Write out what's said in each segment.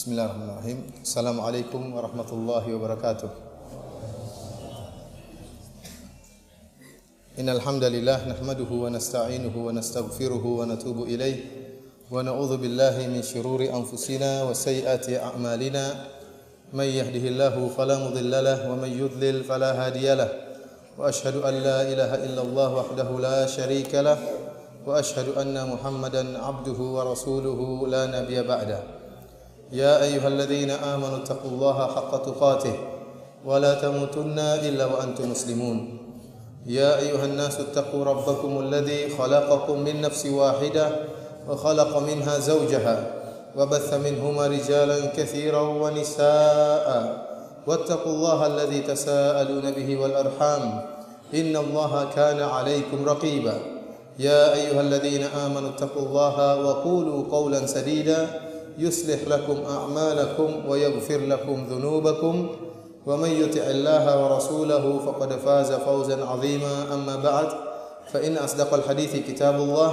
Bismillahirrahmanirrahim. Assalamualaikum warahmatullahi wabarakatuh. Innal hamdalillah nahmaduhu wa nasta'inuhu wa nastaghfiruhu wa natubu ilayh wa na'udzu billahi min shururi anfusina wa sayyiati a'malina. May yahdihillahu fala mudilla lahu wa may yudlil fala hadiya lahu. Wa ashhadu an la ilaha illallah wahdahu la syarika lahu wa ashhadu anna Muhammadan 'abduhu wa rasuluhu la nabiyya ba'da. يا أيها الذين آمنوا اتقوا الله حق تقاته ولا تموتن إلا وأنتم مسلمون يا أيها الناس اتقوا ربكم الذي خلقكم من نفس واحدة وخلق منها زوجها وبث منهما رجالا كثيرا ونساء واتقوا الله الذي تساءلون به والأرحام إن الله كان عليكم رقيبا يا أيها الذين آمنوا اتقوا الله وقولوا قولا سديدا يصلح لكم أعمالكم ويغفر لكم ذنوبكم ومن يطع الله ورسوله فقد فاز فوزا عظيما أما بعد فإن أصدق الحديث كتاب الله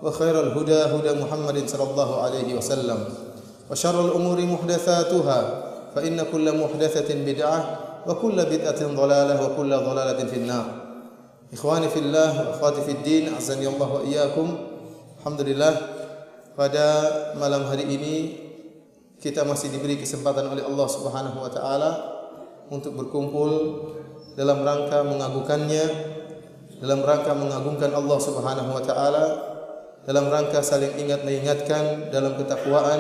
وخير الهدى هدى محمد صلى الله عليه وسلم وشر الأمور محدثاتها فإن كل محدثة بدعة وكل بدعة ضلالة وكل ضلالة في النار إخواني في الله وأخواتي في الدين أعزني الله وإياكم. Alhamdulillah, pada malam hari ini kita masih diberi kesempatan oleh Allah Subhanahu wa taala untuk berkumpul dalam rangka mengagungkannya, dalam rangka mengagungkan Allah Subhanahu wa taala, dalam rangka saling ingat mengingatkan dalam ketakwaan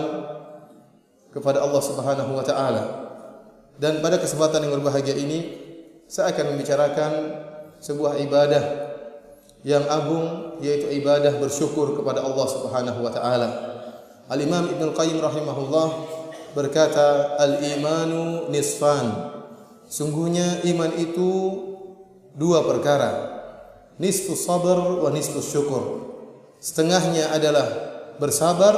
kepada Allah Subhanahu wa taala. Dan pada kesempatan yang berbahagia ini saya akan membicarakan sebuah ibadah yang agung, yaitu ibadah bersyukur kepada Allah Subhanahu wa taala. Al-Imam Ibnu Qayyim rahimahullah berkata, al-imanu nisfan. Sungguhnya iman itu dua perkara. Nisfus sabr wa nisfus syukur. Setengahnya adalah bersabar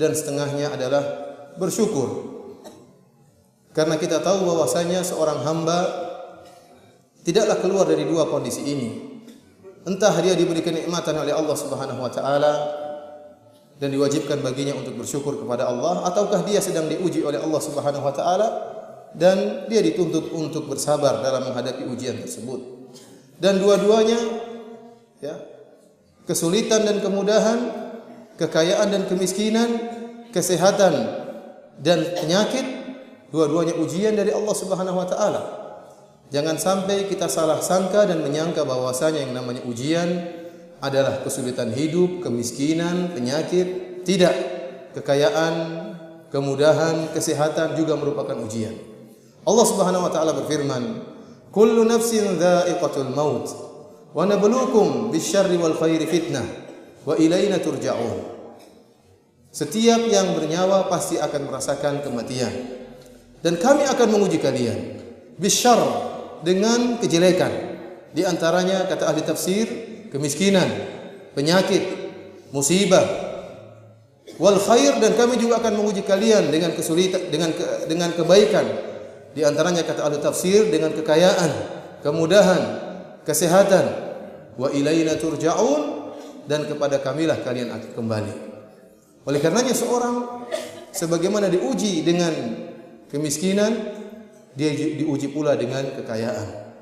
dan setengahnya adalah bersyukur. Karena kita tahu bahwasanya seorang hamba tidaklah keluar dari dua kondisi ini. Entah dia diberi kenikmatan oleh Allah Subhanahu wa taala dan diwajibkan baginya untuk bersyukur kepada Allah, ataukah dia sedang diuji oleh Allah Subhanahu wa taala dan dia dituntut untuk bersabar dalam menghadapi ujian tersebut. Dan dua-duanya, ya, kesulitan dan kemudahan, kekayaan dan kemiskinan, kesehatan dan penyakit, dua-duanya ujian dari Allah Subhanahu wa taala. Jangan sampai kita salah sangka dan menyangka bahwasanya yang namanya ujian adalah kesulitan hidup, kemiskinan, penyakit. Tidak. Kekayaan, kemudahan, kesehatan juga merupakan ujian. Allah Subhanahu wa taala berfirman, "Kullu nafsin dha'iqatul maut wa nabluukum bisyarri wal khairi fitnah wa ilaina turja'un." Setiap yang bernyawa pasti akan merasakan kematian. Dan kami akan menguji kalian bisyarr, dengan kejelekan. Di antaranya kata ahli tafsir, kemiskinan, penyakit, musibah. Wal khair, dan kami juga akan menguji kalian dengan kesulitan, dengan kebaikan. Di antaranya kata ahli tafsir dengan kekayaan, kemudahan, kesehatan. Wa ilaina turja'un, dan kepada kamilah kalian akan kembali. Oleh karenanya seorang sebagaimana diuji dengan kemiskinan, dia diuji pula dengan kekayaan.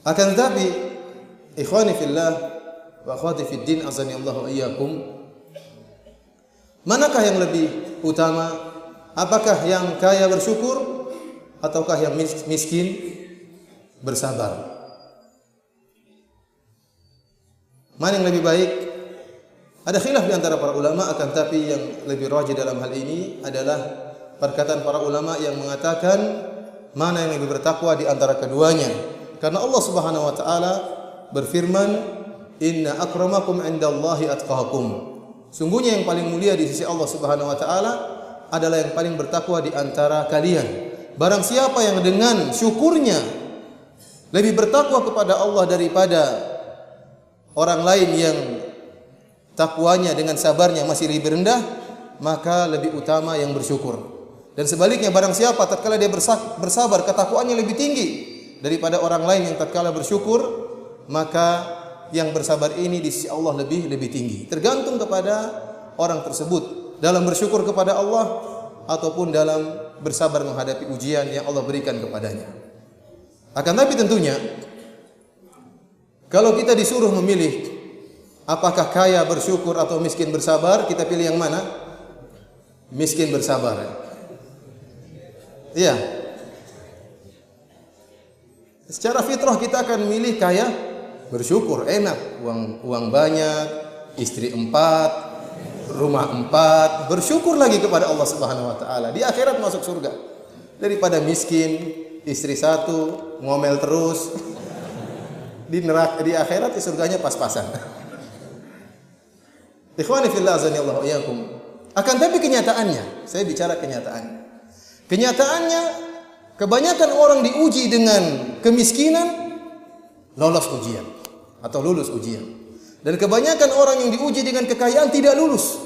Akan tetapi, ikhwani fillah wa akhwati fid din, azani Allah wa iyyakum, manakah yang lebih utama? Apakah yang kaya bersyukur ataukah yang miskin bersabar? Mana yang lebih baik? Ada khilaf di antara para ulama, akan tetapi yang lebih rajih dalam hal ini adalah perkataan para ulama yang mengatakan mana yang lebih bertakwa di antara keduanya. Karena Allah Subhanahu wa taala berfirman, "Inna akramakum 'indallahi atqakum." Sungguhnya yang paling mulia di sisi Allah Subhanahu wa taala adalah yang paling bertakwa di antara kalian. Barang siapa yang dengan syukurnya lebih bertakwa kepada Allah daripada orang lain yang takwanya dengan sabarnya masih lebih rendah, maka lebih utama yang bersyukur. Dan sebaliknya, barang siapa tatkala dia bersabar, ketakwaannya lebih tinggi daripada orang lain yang tatkala bersyukur, maka yang bersabar ini di sisi Allah lebih tinggi. Tergantung kepada orang tersebut dalam bersyukur kepada Allah ataupun dalam bersabar menghadapi ujian yang Allah berikan kepadanya. Akan tapi tentunya kalau kita disuruh memilih apakah kaya bersyukur atau miskin bersabar, kita pilih yang mana? Miskin bersabar. Iya. Secara fitrah kita akan memilih kaya bersyukur, enak, uang banyak, istri 4, rumah 4, bersyukur lagi kepada Allah Subhanahu wa taala. Di akhirat masuk surga. Daripada miskin, istri 1, ngomel terus. Di neraka, di akhirat di surganya pas-pasan. Ikhwani fillah azanillahu iyyakum. Akan tapi kenyataannya, saya bicara kenyataannya. Kenyataannya kebanyakan orang diuji dengan kemiskinan lolos ujian atau lulus ujian. Dan kebanyakan orang yang diuji dengan kekayaan tidak lulus.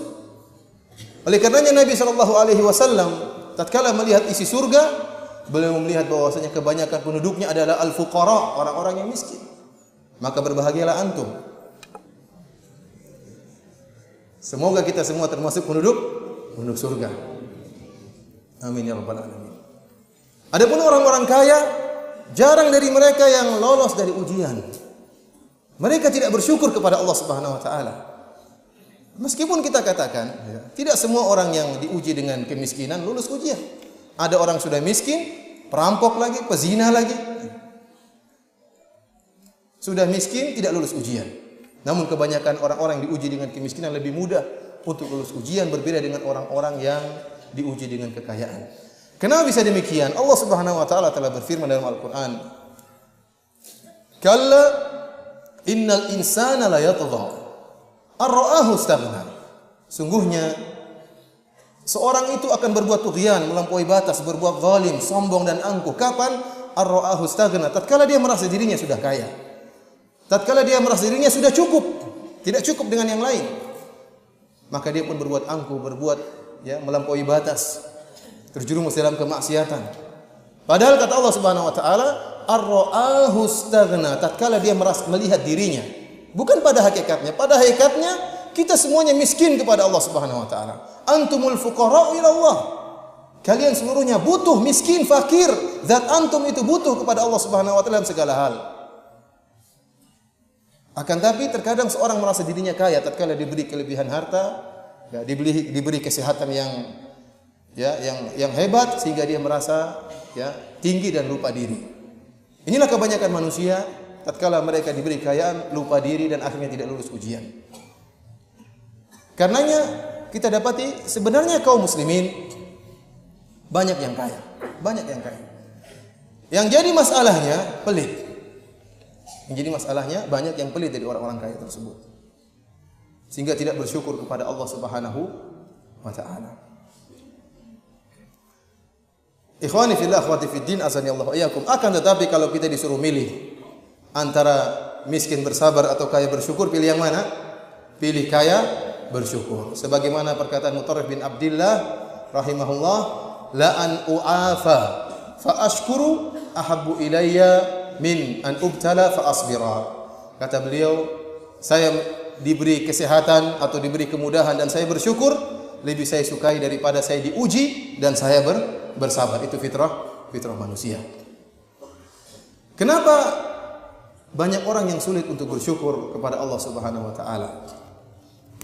Oleh karenanya Nabi SAW tatkala melihat isi surga, beliau melihat bahwasanya kebanyakan penduduknya adalah al-fuqara, orang-orang yang miskin. Maka berbahagialah antum. Semoga kita semua termasuk penduduk surga. Amin ya rabbal alamin. Adapun orang-orang kaya, jarang dari mereka yang lolos dari ujian. Mereka tidak bersyukur kepada Allah Subhanahu wa taala. Meskipun kita katakan, tidak semua orang yang diuji dengan kemiskinan lulus ujian. Ada orang sudah miskin, perampok lagi, pezina lagi. Sudah miskin tidak lulus ujian. Namun kebanyakan orang-orang yang diuji dengan kemiskinan lebih mudah untuk lulus ujian, berbeda dengan orang-orang yang diuji dengan kekayaan. Kenapa bisa demikian? Allah Subhanahu wa taala telah berfirman dalam Al-Qur'an, "Kalla innal insana la yatgha ar-ra'ahu istaghna." Sungguhnya seorang itu akan berbuat tughyan, melampaui batas, berbuat zalim, sombong dan angkuh. Kapan? Ar-ra'ahu istaghna, tatkala dia merasa dirinya sudah kaya. Tatkala dia merasa dirinya sudah cukup, tidak cukup dengan yang lain, maka dia pun berbuat angkuh, berbuat melampaui batas, terjerumus dalam kemaksiatan. Padahal kata Allah Subhanahu wa taala, ar-ra'ahu istaghna, tatkala dia merasa melihat dirinya, bukan pada hakikatnya. Pada hakikatnya kita semuanya miskin kepada Allah Subhanahu wa taala. Antumul fuqara'u ila Allah. Kalian seluruhnya butuh, miskin, fakir. Zat antum itu butuh kepada Allah Subhanahu wa taala dalam segala hal. Akan tapi terkadang seorang merasa dirinya kaya tatkala diberi kelebihan harta, diberi kesehatan yang hebat sehingga dia merasa tinggi dan lupa diri. Inilah kebanyakan manusia tatkala mereka diberi kekayaan lupa diri dan akhirnya tidak lulus ujian. Karenanya kita dapati sebenarnya kaum muslimin banyak yang kaya, banyak yang kaya. Yang jadi masalahnya pelit. Yang jadi masalahnya banyak yang pelit dari orang-orang kaya tersebut, sehingga tidak bersyukur kepada Allah Subhanahu wa taala. Ikhwani fillah, akhwati fiddin, azanillahu iyyakum. Akan tetapi kalau kita disuruh milih antara miskin bersabar atau kaya bersyukur, pilih yang mana? Pilih kaya bersyukur. Sebagaimana perkataan Mutarrif bin Abdillah rahimahullah, la an u'afa fa ashkuru ahabbu ilayya min an ubtala fa asbira. Kata beliau, saya diberi kesehatan atau diberi kemudahan dan saya bersyukur, lebih saya sukai daripada saya diuji dan saya bersabar. Itu fitrah manusia. Kenapa banyak orang yang sulit untuk bersyukur kepada Allah Subhanahu wa taala?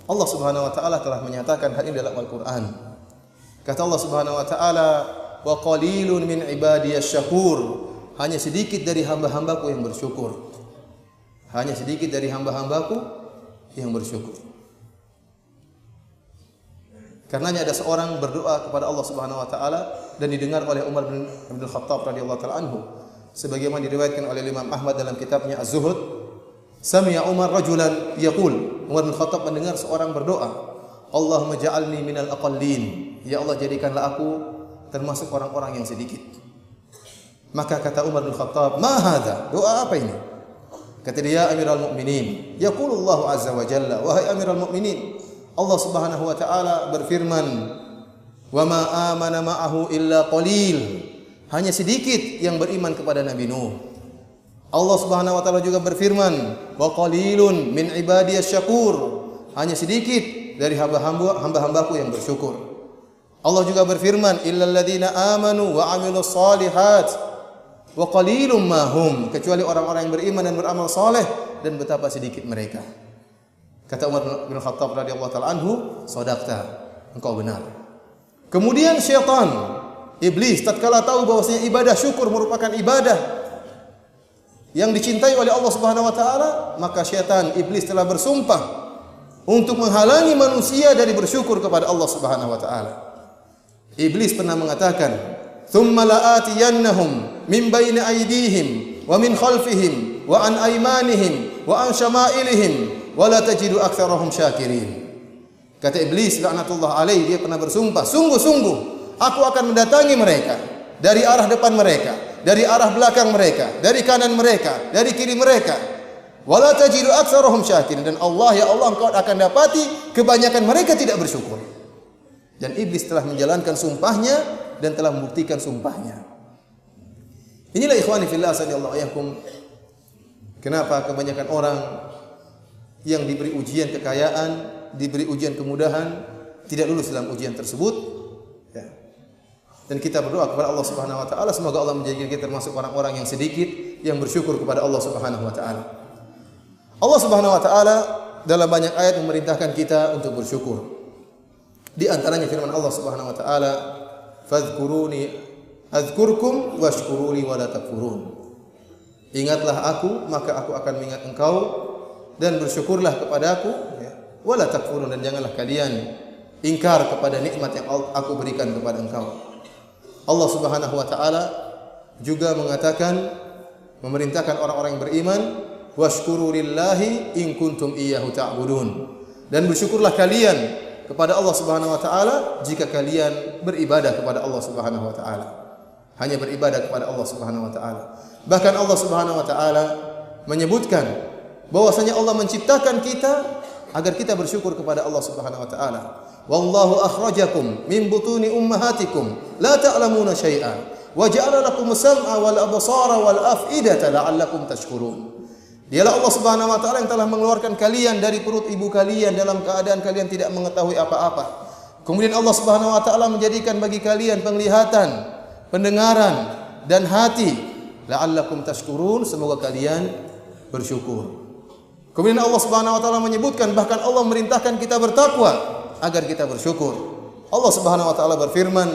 Allah Subhanahu wa taala telah menyatakan hal ini dalam Al-Qur'an. Kata Allah Subhanahu wa taala, "Wa qalilun min ibadiyasy syakur." Hanya sedikit dari hamba-hambaku yang bersyukur. Hanya sedikit dari hamba-hambaku yang bersyukur. Karenanya ada seorang berdoa kepada Allah Subhanahu wa taala dan didengar oleh Umar bin Abdul Khattab radhiyallahu taala anhu. Sebagaimana diriwayatkan oleh Imam Ahmad dalam kitabnya Az-Zuhud, sami'a Umar rajulan yaqul. Umar bin Khattab mendengar seorang berdoa, "Allahumma ja'alni minal aqallin." Ya Allah, jadikanlah aku termasuk orang-orang yang sedikit. Maka kata Umar bin Khattab, "Ma hadza?" Doa apa ini? Kata dia, "Amirul Mukminin, yaqulullahu azza wa jalla, wahai Amirul Mukminin, Allah Subhanahu wa taala berfirman, "Wa ma amana ma'ahu illa qalil." Hanya sedikit yang beriman kepada Nabi Nuh. Allah Subhanahu wa taala juga berfirman, "Wa qalilun min ibadiyasy syakur." Hanya sedikit dari hamba-hambaku yang bersyukur. Allah juga berfirman, illal ladzina amanu wa 'amilus shalihat wa qalilum ma hum, kecuali orang-orang yang beriman dan beramal saleh, dan betapa sedikit mereka. Kata Umar bin Khattab radhiyallahu taala anhu, "Shadaqta, engkau benar." Kemudian syaitan, iblis, tatkala tahu bahwasanya ibadah syukur merupakan ibadah yang dicintai oleh Allah Subhanahu wa taala, maka syaitan iblis telah bersumpah untuk menghalangi manusia dari bersyukur kepada Allah Subhanahu wa taala. Iblis pernah mengatakan, "Tsumma la'atiyannahum min baini aydihim wa min khalfihim wa an aymanihim wa an syama'ilihim wa la tajidu aktsarahum syakirin." Kata iblis laknatullah alaihi, dia pernah bersumpah, sungguh-sungguh aku akan mendatangi mereka dari arah depan mereka, dari arah belakang mereka, dari kanan mereka, dari kiri mereka. Wala tajidu aktsarahum syakirin, dan Allah, ya Allah, engkau akan dapati kebanyakan mereka tidak bersyukur. Dan iblis telah menjalankan sumpahnya dan telah membuktikan sumpahnya. Inilah ikhwani fillah sallallahu alaihi wasallam, kenapa kebanyakan orang yang diberi ujian kekayaan, diberi ujian kemudahan, tidak lulus dalam ujian tersebut. Ya. Dan kita berdoa kepada Allah Subhanahu wa taala, semoga Allah menjadikan kita termasuk orang-orang yang sedikit yang bersyukur kepada Allah Subhanahu wa taala. Allah Subhanahu wa taala dalam banyak ayat memerintahkan kita untuk bersyukur. Di antaranya firman Allah Subhanahu wa taala, "Fadhkuruni adzkurkum washkuruli wa la takfurun." Ingatlah aku, maka aku akan mengingat engkau, dan bersyukurlah kepadaku, ya. Wa la takfurun, dan janganlah kalian ingkar kepada nikmat yang aku berikan kepada engkau. Allah Subhanahu wa taala juga mengatakan, memerintahkan orang-orang yang beriman, washkuru lillahi in kuntum iyyahu ta'budun, dan bersyukurlah kalian kepada Allah Subhanahu wa taala jika kalian beribadah kepada Allah Subhanahu wa taala. Hanya beribadah kepada Allah Subhanahu wa taala. Bahkan Allah Subhanahu wa taala menyebutkan bahwasanya Allah menciptakan kita agar kita bersyukur kepada Allah Subhanahu wa taala. Wallahu akhrajakum min butuni ummahatikum la ta'lamuna syai'an wa ja'ala lakumus sam'a wal absara wal af'idata la'allakum tashkurun. Dialah Allah Subhanahu wa taala yang telah mengeluarkan kalian dari perut ibu kalian dalam keadaan kalian tidak mengetahui apa-apa. Kemudian Allah Subhanahu wa taala menjadikan bagi kalian penglihatan, pendengaran dan hati, la'allakum tashkurun, semoga kalian bersyukur. Kemudian Allah Subhanahu wa taala menyebutkan, bahkan Allah memerintahkan kita bertakwa agar kita bersyukur. Allah Subhanahu wa taala berfirman,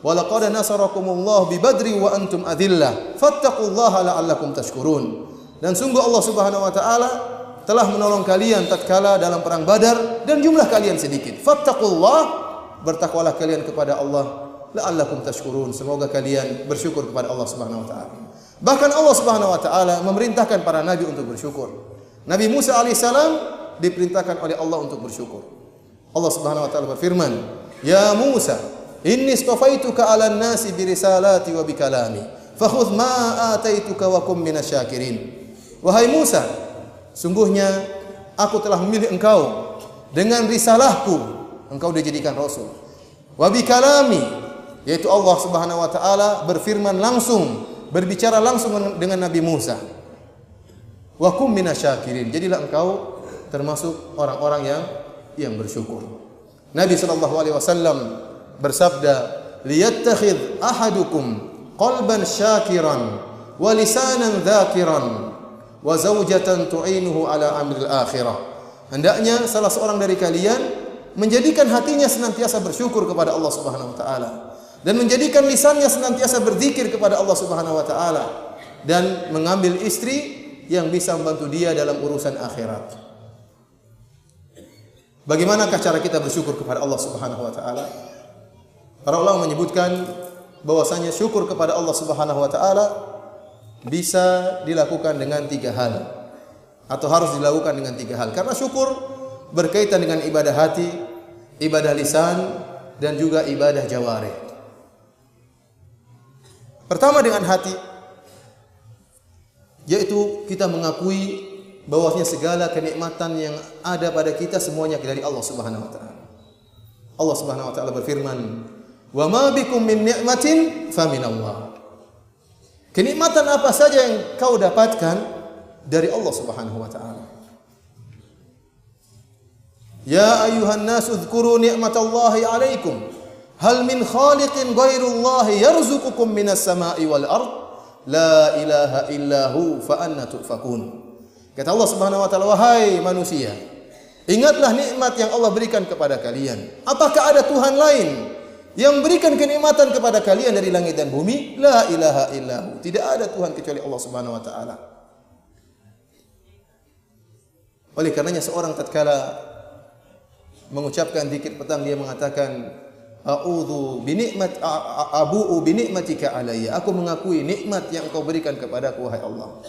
"Wa laqad nasarakumullahu bi Badri wa antum adillah, fattaqullaha la'allakum tashkurun." Dan sungguh Allah Subhanahu wa taala telah menolong kalian tatkala dalam perang Badar dan jumlah kalian sedikit. Fattaqullah, bertakwalah kalian kepada Allah, la'allakum tashkurun, semoga kalian bersyukur kepada Allah Subhanahu wa taala. Bahkan Allah Subhanahu wa taala memerintahkan para nabi untuk bersyukur. Nabi Musa alaihissalam diperintahkan oleh Allah untuk bersyukur. Allah Subhanahu wa taala berfirman, "Ya Musa, inni istafaituka 'alan nasi bi risalati wa bi kalami, fakhudh ma ataituka wa kum minasyakirin." Wahai Musa, sungguhnya aku telah memilih engkau dengan risalahku, engkau dijadikan rasul. Wa bi kalami, yaitu Allah Subhanahu wa taala berfirman langsung, berbicara langsung dengan Nabi Musa. Wa kum minasyakirin, jadilah engkau termasuk orang-orang yang bersyukur. Nabi sallallahu alaihi wasallam bersabda, "Liyattakhidh ahadukum qalban syakiran wa lisanan dzakiran wa zawjatan tu'inuhu ala amril akhirah." Hendaknya salah seorang dari kalian menjadikan hatinya senantiasa bersyukur kepada Allah Subhanahu wa taala, dan menjadikan lisannya senantiasa berzikir kepada Allah Subhanahu wa taala, dan mengambil istri yang bisa membantu dia dalam urusan akhirat. Bagaimanakah cara kita bersyukur kepada Allah Subhanahu wa taala? Para ulama menyebutkan bahwasanya syukur kepada Allah Subhanahu wa taala bisa dilakukan dengan 3 hal, atau harus dilakukan dengan 3 hal, karena syukur berkaitan dengan ibadah hati, ibadah lisan, dan juga ibadah jawarih. Pertama dengan hati, yaitu kita mengakui bahwasanya segala kenikmatan yang ada pada kita semuanya dari Allah Subhanahu wa taala. Allah Subhanahu wa taala berfirman, "Wa ma bikum min ni'matin faminallah." Kenikmatan apa saja yang kau dapatkan dari Allah Subhanahu wa taala. Ya ayuhan nas udhkuru ni'matallahi 'alaikum. Hal min khaliqin ghairullahi yarzuqukum minas sama'i wal ard. La ilaha illahu fa anna tufakun. Kata Allah Subhanahu wa taala, wahai manusia, ingatlah nikmat yang Allah berikan kepada kalian. Apakah ada Tuhan lain yang berikan kenikmatan kepada kalian dari langit dan bumi? La ilaha illahu. Tidak ada Tuhan kecuali Allah Subhanahu wa taala. Oleh karenanya seorang tatkala mengucapkan zikir petang, dia mengatakan a'udzu abu'u bi nikmatika alayya. Aku mengakui nikmat yang Engkau berikan kepadaku wahai Allah.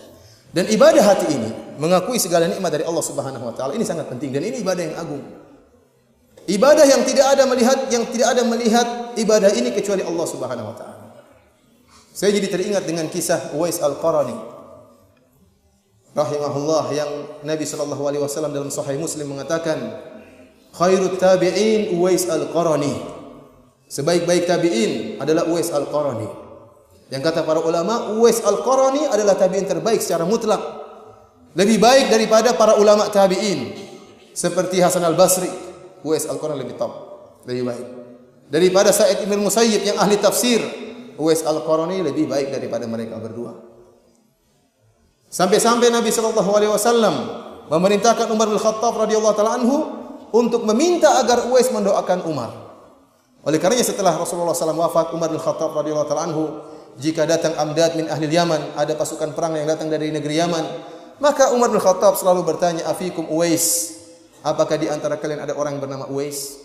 Dan ibadah hati ini mengakui segala nikmat dari Allah Subhanahu wa taala. Ini sangat penting dan ini ibadah yang agung. Ibadah yang tidak ada melihat ibadah ini kecuali Allah Subhanahu wa taala. Saya jadi teringat dengan kisah Uwais Al-Qarani rahimahullah yang Nabi sallallahu alaihi wasallam dalam Sahih Muslim mengatakan, khairut tabi'in Uwais Al-Qarani. Sebaik-baik tabi'in adalah Uwais Al-Qarani. Yang kata para ulama, Uwais Al-Qarani adalah tabi'in terbaik secara mutlak. Lebih baik daripada para ulama tabi'in seperti Hasan Al-Basri. Uwais Al-Qarani lebih top, lebih baik. Daripada Sa'id bin Musayyib yang ahli tafsir, Uwais Al-Qarani lebih baik daripada mereka berdua. Sampai-sampai Nabi sallallahu alaihi wasallam memerintahkan Umar bin Khattab radhiyallahu taala anhu untuk meminta agar Uwais mendoakan Umar. Oleh karenanya setelah Rasulullah SAW wafat, Umar bin Khattab radhiyallahu taala anhu, jika datang amdad min ahli Yaman, ada pasukan perang yang datang dari negeri Yaman, maka Umar bin Khattab selalu bertanya, afikum Uwais, apakah di antara kalian ada orang yang bernama Uwais?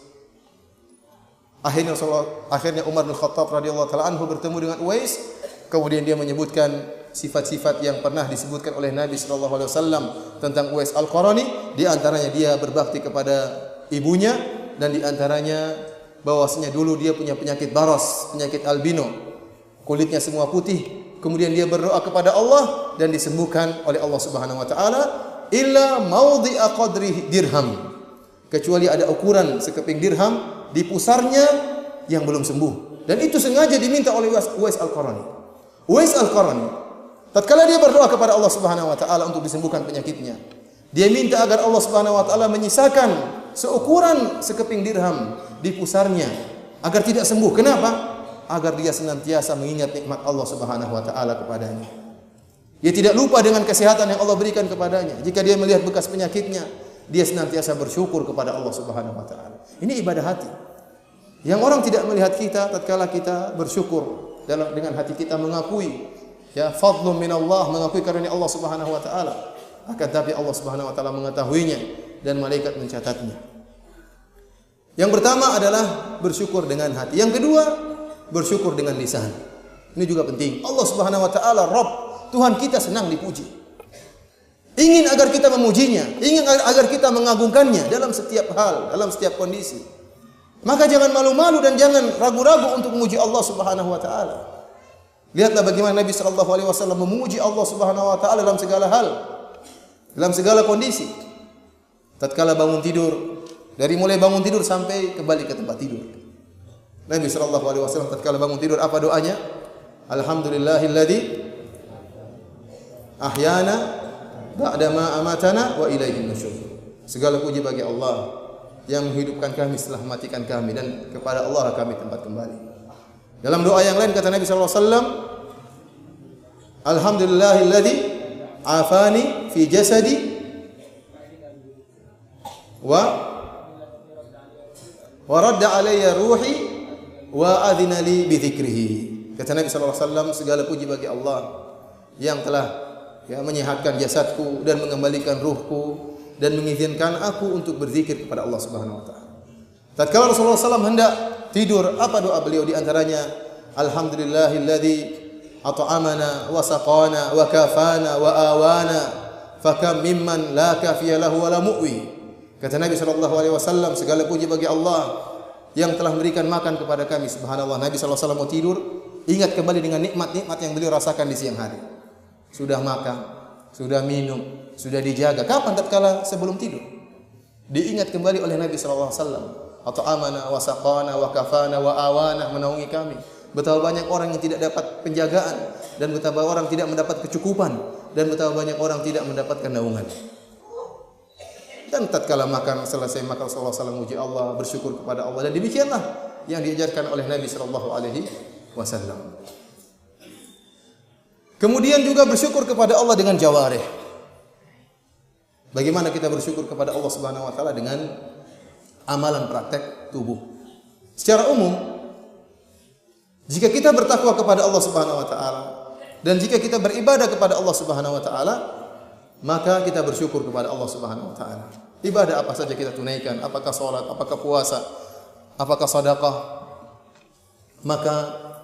Akhirnya Umar bin Khattab radhiyallahu taala anhu bertemu dengan Uwais, kemudian dia menyebutkan sifat-sifat yang pernah disebutkan oleh Nabi sallallahu alaihi wasallam tentang Uwais Al-Qarani. Di antaranya dia berbakti kepada ibunya, dan di antaranya bahwasanya dulu dia punya penyakit baros, penyakit albino. Kulitnya semua putih. Kemudian dia berdoa kepada Allah dan disembuhkan oleh Allah Subhanahu wa taala, illa maudhi'a qadri dirham. Kecuali ada ukuran sekeping dirham di pusarnya yang belum sembuh. Dan itu sengaja diminta oleh Uwais Al-Qarani. Uwais Al-Qarani, tatkala dia berdoa kepada Allah Subhanahu wa taala untuk disembuhkan penyakitnya, dia minta agar Allah Subhanahu wa taala menyisakan seukuran sekeping dirham di pusarnya agar tidak sembuh. Kenapa? Agar dia senantiasa mengingat nikmat Allah Subhanahu wa taala kepadanya. Dia tidak lupa dengan kesehatan yang Allah berikan kepadanya. Jika dia melihat bekas penyakitnya, dia senantiasa bersyukur kepada Allah Subhanahu wa taala. Ini ibadah hati. Yang orang tidak melihat kita tatkala kita bersyukur dengan hati kita mengakui ya fadlun minallah, mengakui karunia Allah Subhanahu wa taala. Akan tapi Allah Subhanahu wa taala mengetahuinya dan malaikat mencatatnya. Yang pertama adalah bersyukur dengan hati. Yang kedua, bersyukur dengan lisan. Ini juga penting. Allah Subhanahu wa taala Rabb, Tuhan kita senang dipuji. Ingin agar kita memujinya, ingin agar kita mengagungkannya dalam setiap hal, dalam setiap kondisi. Maka jangan malu-malu dan jangan ragu-ragu untuk memuji Allah Subhanahu wa taala. Lihatlah bagaimana Nabi sallallahu alaihi wasallam memuji Allah Subhanahu wa taala dalam segala hal, dalam segala kondisi. Tatkala bangun tidur, dari mulai bangun tidur sampai kembali ke tempat tidur. Nabi sallallahu alaihi wasallam tatkala bangun tidur apa doanya? Alhamdulillahilladzi ahyana ba'da ma amatana wa ilaihin nusyur. Segala puji bagi Allah yang menghidupkan kami setelah mematikan kami, dan kepada Allah kami tempat kembali. Dalam doa yang lain kata Nabi sallallahu alaihi wasallam, alhamdulillahilladzi afani fi jasadi wa radda alayya ruhi wa adhina li bi dzikrihi. Kata Nabi sallallahu alaihi wasallam, segala puji bagi Allah yang telah menyehatkan jasadku dan mengembalikan ruhku dan mengizinkan aku untuk berzikir kepada Allah Subhanahu wa taala. Tatkala Rasulullah SAW hendak tidur, apa doa beliau? Di antaranya, alhamdulillahilladzi at'amana wa saqana wa kafana wa awana fakam mimman la kafiya lahu wa la mu'wi. Kata Nabi sallallahu alaihi wasallam, segala puji bagi Allah yang telah memberikan makan kepada kami. Subhanallah, Nabi sallallahu alaihi wasallam mau tidur, ingat kembali dengan nikmat-nikmat yang beliau rasakan di siang hari. Sudah makan, sudah minum, sudah dijaga. Kapan? Tatkala sebelum tidur. Diingat kembali oleh Nabi sallallahu alaihi wasallam, atau amana wa saqana wa kafana wa awana, menaungi kami. Betapa banyak orang yang tidak dapat penjagaan, dan betapa orang tidak mendapat kecukupan, dan betapa banyak orang tidak mendapatkan naungan. Dan tatkala makan, selesai makan sallallahu alaihi wasallam memuji Allah, bersyukur kepada Allah, dan demikianlah yang diajarkan oleh Nabi sallallahu alaihi wasallam. Kemudian juga bersyukur kepada Allah dengan jawarih. Bagaimana kita bersyukur kepada Allah Subhanahu wa taala dengan amalan praktek tubuh. Secara umum, jika kita bertakwa kepada Allah Subhanahu wa taala dan jika kita beribadah kepada Allah Subhanahu wa taala, maka kita bersyukur kepada Allah Subhanahu wa taala. Ibadah apa saja kita tunaikan, apakah salat, apakah puasa, apakah sedekah, maka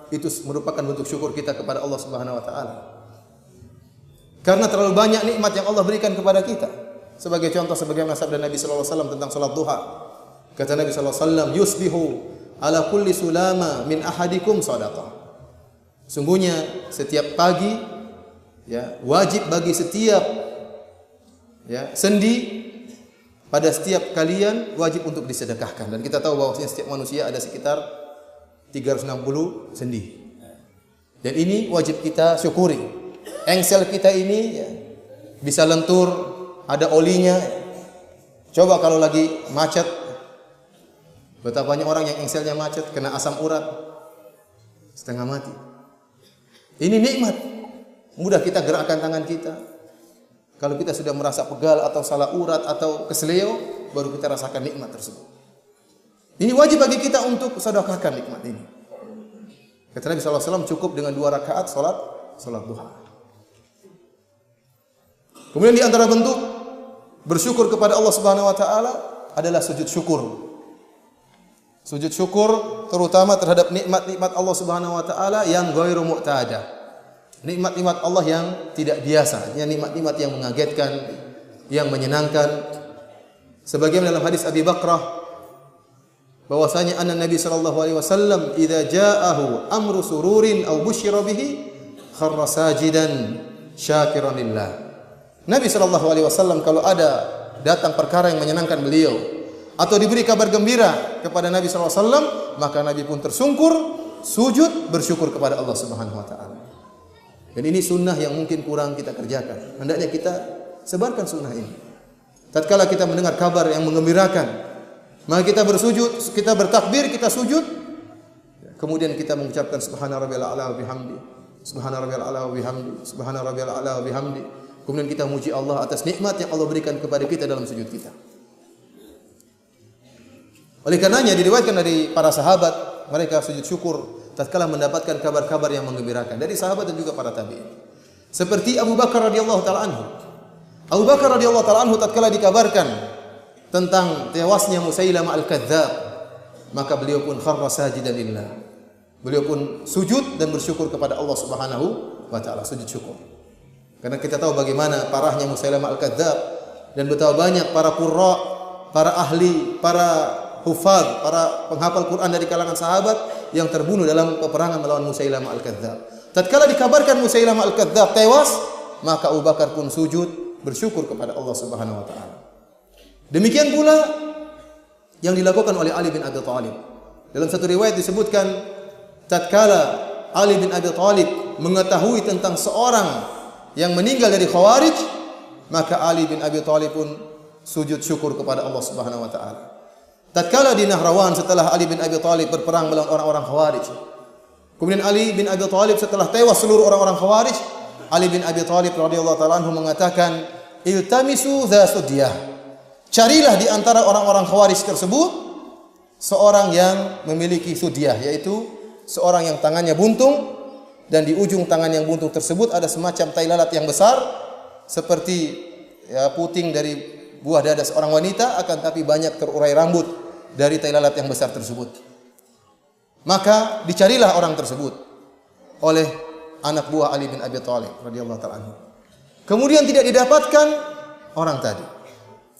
itu merupakan bentuk syukur kita kepada Allah Subhanahu wa taala. Karena terlalu banyak nikmat yang Allah berikan kepada kita. Sebagai contoh, sebagaimana sabda Nabi sallallahu alaihi wasallam tentang salat duha. Kata Nabi sallallahu alaihi wasallam, "Yusbihu ala kulli sulama min ahadikum shadaqah." Sungguhnya setiap pagi, ya, wajib bagi setiap, ya, sendi pada setiap kalian wajib untuk disedekahkan. Dan kita tahu bahwasanya setiap manusia ada sekitar 360 sendi. Dan ini wajib kita syukuri. Engsel kita ini, ya, bisa lentur, ada olinya. Coba kalau lagi macet, betapa banyak orang yang engselnya macet, kena asam urat, setengah mati. Ini nikmat. Mudah kita gerakkan tangan kita. Kalau kita sudah merasa pegal atau salah urat atau keseleo, baru kita rasakan nikmat tersebut. Ini wajib bagi kita untuk sedekahkan nikmat ini. Kata Nabi sallallahu alaihi wasallam, cukup dengan 2 rakaat salat duha. Kemudian di antara bentuk bersyukur kepada Allah Subhanahu wa taala adalah sujud syukur. Sujud syukur terutama terhadap nikmat-nikmat Allah Subhanahu wa taala yang ghairu mu'tadah. Nikmat-nikmat Allah yang tidak biasa, nikmat-nikmat yang mengagetkan, yang menyenangkan. Sebagaimana dalam hadis Abi Bakrah bahwasanya anna Nabi sallallahu alaihi wasallam idza ja'ahu amru sururin aw busyira bihi kharra sajidan syakiran lillah. Nabi sallallahu alaihi wasallam kalau ada datang perkara yang menyenangkan beliau atau diberi kabar gembira kepada Nabi sallallahu alaihi wasallam, maka Nabi pun tersungkur, sujud bersyukur kepada Allah Subhanahu wa taala. Dan ini sunnah yang mungkin kurang kita kerjakan. Hendaknya kita sebarkan sunnah ini. Tatkala kita mendengar kabar yang menggembirakan, maka kita bersujud, kita bertakbir, kita sujud. Kemudian kita mengucapkan subhana rabbiyal a'la wa bihamdi, subhana rabbiyal a'la wa bihamdi, subhana rabbiyal a'la wa bihamdi. Kemudian kita memuji Allah atas nikmat yang Allah berikan kepada kita dalam sujud kita. Oleh karenanya diriwayatkan dari para sahabat, mereka sujud syukur tatkala mendapatkan kabar-kabar yang menggembirakan dari sahabat dan juga para tabi'in. Seperti Abu Bakar radhiyallahu taala anhu. Abu Bakar radhiyallahu taala anhu tatkala dikabarkan tentang tewasnya Musailamah al-Kadzdzab, maka beliau pun kharra sajidan lillah. Beliau pun sujud dan bersyukur kepada Allah Subhanahu wa taala, sujud syukur. Karena kita tahu bagaimana parahnya Musailamah al-Kadzdzab dan betapa banyak para qurra, para ahli, para hufaz, para penghafal Quran dari kalangan sahabat yang terbunuh dalam peperangan melawan Musailamah al-Kadzdzab. Tatkala dikabarkan Musailamah al-Kadzdzab tewas, maka Abu Bakar pun sujud bersyukur kepada Allah Subhanahu wa taala. Demikian pula yang dilakukan oleh Ali bin Abi Thalib. Dalam satu riwayat disebutkan tatkala Ali bin Abi Thalib mengetahui tentang seorang yang meninggal dari Khawarij, maka Ali bin Abi Thalib pun sujud syukur kepada Allah Subhanahu wa taala. Tatkala di Nahrawan setelah Ali bin Abi Thalib berperang melawan orang-orang Khawarij, kemudian Ali bin Abi Thalib setelah tewas seluruh orang-orang Khawarij, Ali bin Abi Thalib radhiyallahu taala anhu mengatakan, "Iltamisu dza sudyah." Carilah di antara orang-orang Khawarij tersebut seorang yang memiliki sudyah, yaitu seorang yang tangannya buntung dan di ujung tangan yang buntung tersebut ada semacam tai lalat yang besar seperti, ya, puting dari buah dada seorang wanita, akan tapi banyak terurai rambut dari tai lalat yang besar tersebut. Maka dicarilah orang tersebut oleh anak buah Ali bin Abi Thalib radhiyallahu ta'ala anhu. Kemudian tidak didapatkan orang tadi.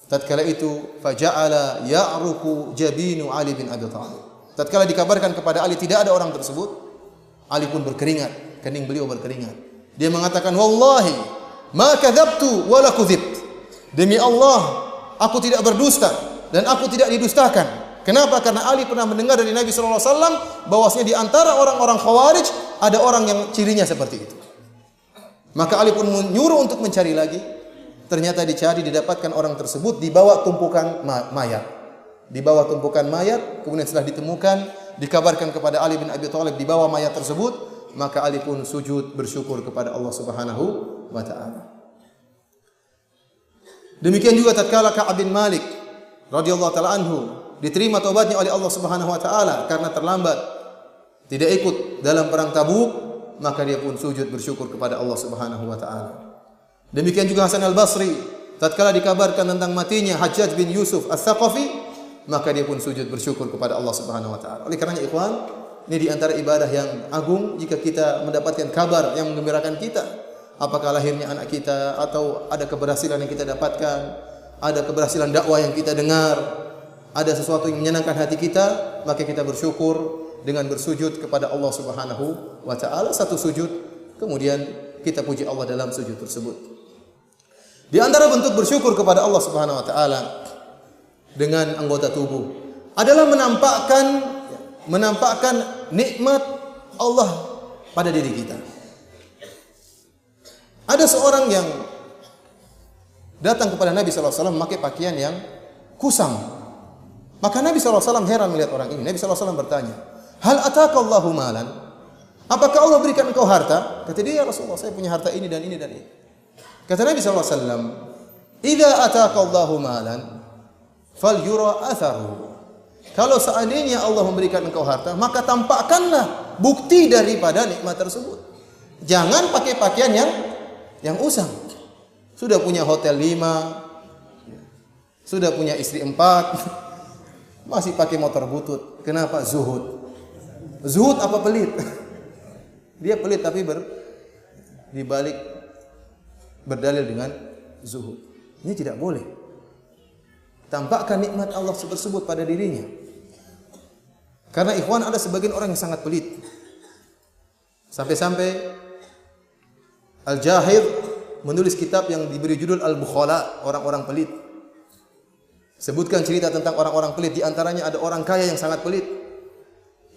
Tatkala itu faja'ala ya'ruku jabinu Ali bin Abi Thalib. Tatkala dikabarkan kepada Ali tidak ada orang tersebut, Ali pun berkeringat, kening beliau berkeringat. Dia mengatakan, "Wallahi ma kadzabtu wa la kudzibt." Demi Allah, aku tidak berdusta dan aku tidak didustakan. Kenapa? Karena Ali pernah mendengar dari Nabi sallallahu alaihi wasallam bahwasanya di antara orang-orang Khawarij ada orang yang cirinya seperti itu. Maka Ali pun menyuruh untuk mencari lagi. ternyata dicari, didapatkan orang tersebut di bawah tumpukan mayat. Di bawah tumpukan mayat, kemudian setelah ditemukan, dikabarkan kepada Ali bin Abi Thalib di bawah mayat tersebut, maka Ali pun sujud bersyukur kepada Allah Subhanahu wa taala. Demikian juga tatkala Ka'ab bin Malik radhiyallahu taala anhu diterima taubatnya oleh Allah Subhanahu wa taala karena terlambat tidak ikut dalam perang Tabuk, maka dia pun sujud bersyukur kepada Allah Subhanahu wa taala. Demikian juga Hasan al-Basri tatkala dikabarkan tentang matinya Hajjaj bin Yusuf Ats-Tsaqafi, maka dia pun sujud bersyukur kepada Allah Subhanahu wa taala. Oleh karenanya ikhwan, ini di antara ibadah yang agung jika kita mendapatkan kabar yang menggembirakan kita. Apakah lahirnya anak kita atau ada keberhasilan yang kita dapatkan, ada keberhasilan dakwah yang kita dengar, ada sesuatu yang menyenangkan hati kita, maka kita bersyukur dengan bersujud kepada Allah Subhanahu wa taala satu sujud, kemudian kita puji Allah dalam sujud tersebut. Di antara bentuk bersyukur kepada Allah Subhanahu wa taala dengan anggota tubuh adalah menampakkan nikmat Allah pada diri kita. Ada seorang yang datang kepada Nabi SAW memakai pakaian yang kusam. Maka Nabi SAW heran melihat orang ini. Nabi SAW bertanya, "Hal ataka Allahu malan?" Apakah Allah berikan engkau harta? Kata dia, "Ya Rasulullah, saya punya harta ini dan ini dan ini." Kata Nabi SAW, "Idza ataka Allahu malan, falyura atharuhu." Kalau seandainya Allah memberikan engkau harta, maka tampakkanlah bukti daripada nikmat tersebut. Jangan pakai pakaian yang usang. Sudah punya hotel 5, sudah punya istri 4, masih pakai motor butut. Kenapa? Zuhud. Zuhud apa pelit? Dia pelit tapi dibalik berdalil dengan zuhud. Ini tidak boleh. Tampakkan nikmat Allah tersebut pada dirinya. Karena ikhwan, ada sebagian orang yang sangat pelit. Sampai-sampai Al-Jahid menulis kitab yang diberi judul Al-Bukhala, orang-orang pelit. Sebutkan cerita tentang orang-orang pelit. Di antaranya ada orang kaya yang sangat pelit.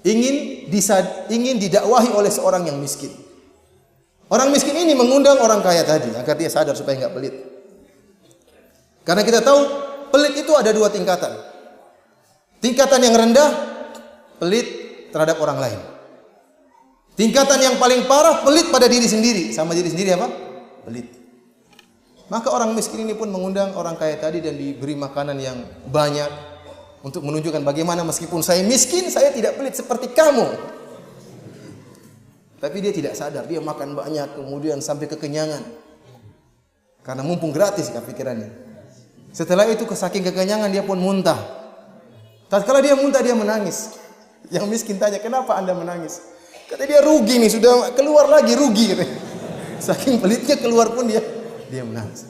Ingin didakwahi oleh seorang yang miskin. Orang miskin ini mengundang orang kaya tadi agar dia sadar supaya enggak pelit. Karena kita tahu pelit itu ada 2 tingkatan. Tingkatan yang rendah, pelit terhadap orang lain. Tingkatan yang paling parah, pelit pada diri sendiri. Sama diri sendiri apa? Pelit. Maka orang miskin ini pun mengundang orang kaya tadi dan diberi makanan yang banyak untuk menunjukkan bagaimana meskipun saya miskin, saya tidak pelit seperti kamu. Tapi dia tidak sadar, dia makan banyak kemudian sampai kekenyangan. Karena mumpung gratis pikirannya. Setelah itu saking kekenyangan dia pun muntah. Tatkala dia muntah, dia menangis. Yang miskin tanya, "Kenapa Anda menangis?" Kata dia, "Rugi nih, sudah keluar lagi rugi." Katanya. Saking pelitnya keluar pun dia menangis.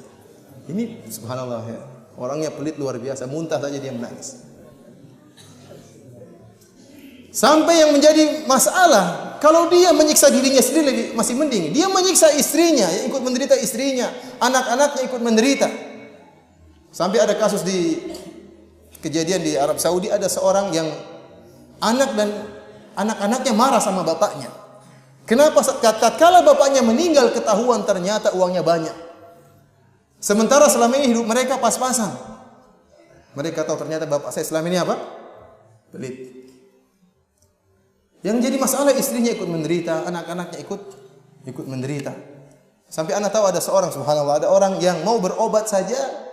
Ini subhanallah ya. Orangnya pelit luar biasa, muntah saja dia menangis. Sampai yang menjadi masalah, kalau dia menyiksa dirinya sendiri masih mending. Dia menyiksa istrinya, yang ikut menderita istrinya, anak-anaknya ikut menderita. Sampai ada kasus di kejadian di Arab Saudi, ada seorang yang anak-anaknya marah sama bapaknya. Kenapa? Tatkala bapaknya meninggal ketahuan ternyata uangnya banyak. Sementara selama ini hidup mereka pas-pasan. Mereka tahu ternyata bapak saya selama ini apa? Pelit. Yang jadi masalah istrinya ikut menderita, anak-anaknya ikut menderita. Sampai anak tahu ada seorang, subhanallah, ada orang yang mau berobat saja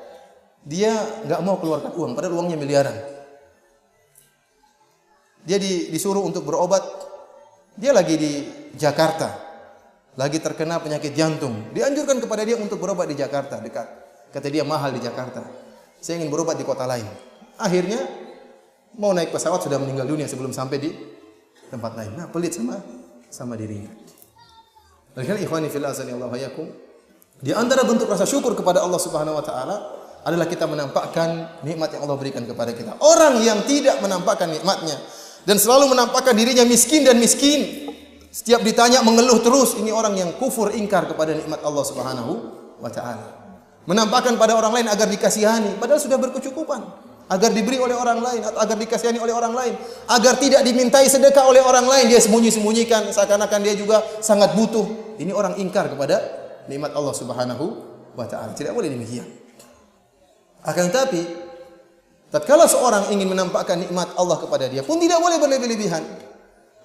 dia enggak mau keluarkan uang, padahal uangnya miliaran. Dia disuruh untuk berobat. Dia lagi di Jakarta, lagi terkena penyakit jantung. Dianjurkan kepada dia untuk berobat di Jakarta, dekat. Kata dia mahal di Jakarta. Saya ingin berobat di kota lain. Akhirnya mau naik pesawat sudah meninggal dunia sebelum sampai di tempat lain. Nah, pelit sama dirinya. Karena ikhwani fil azani Allah yakum. Di antara bentuk rasa syukur kepada Allah Subhanahu wa taala adalah kita menampakkan nikmat yang Allah berikan kepada kita. Orang yang tidak menampakkan nikmatnya dan selalu menampakkan dirinya miskin dan miskin, setiap ditanya mengeluh terus, ini orang yang kufur, ingkar kepada nikmat Allah Subhanahu wa taala. Menampakkan pada orang lain agar dikasihani, padahal sudah berkecukupan, agar diberi oleh orang lain atau agar dikasihani oleh orang lain, agar tidak dimintai sedekah oleh orang lain, dia sembunyi-sembunyikan seakan-akan dia juga sangat butuh. Ini orang ingkar kepada nikmat Allah Subhanahu wa ta'ala. Tidak boleh demikian. Akan tetapi tatkala seorang ingin menampakkan nikmat Allah kepada dia pun tidak boleh berlebih-lebihan.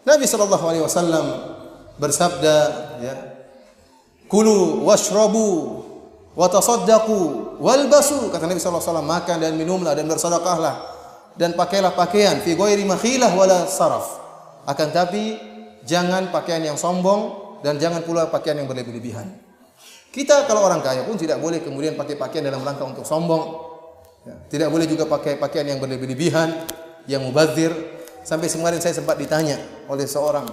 Nabi sallallahu alaihi wasallam bersabda, ya, kulu washrabu wa tasaddaqu walbasu, kata Nabi sallallahu alaihi wasallam, makan dan minumlah dan bersedekahlah dan pakailah pakaian fi ghairi makhilah wala saraf. Akan tapi jangan pakaian yang sombong dan jangan pula pakaian yang berlebih-lebihan. Kita kalau orang kaya pun tidak boleh kemudian pakai pakaian dalam rangka untuk sombong. Ya, tidak boleh juga pakai pakaian yang berlebih-lebihan, yang mubazir. Sampai kemarin saya sempat ditanya oleh seorang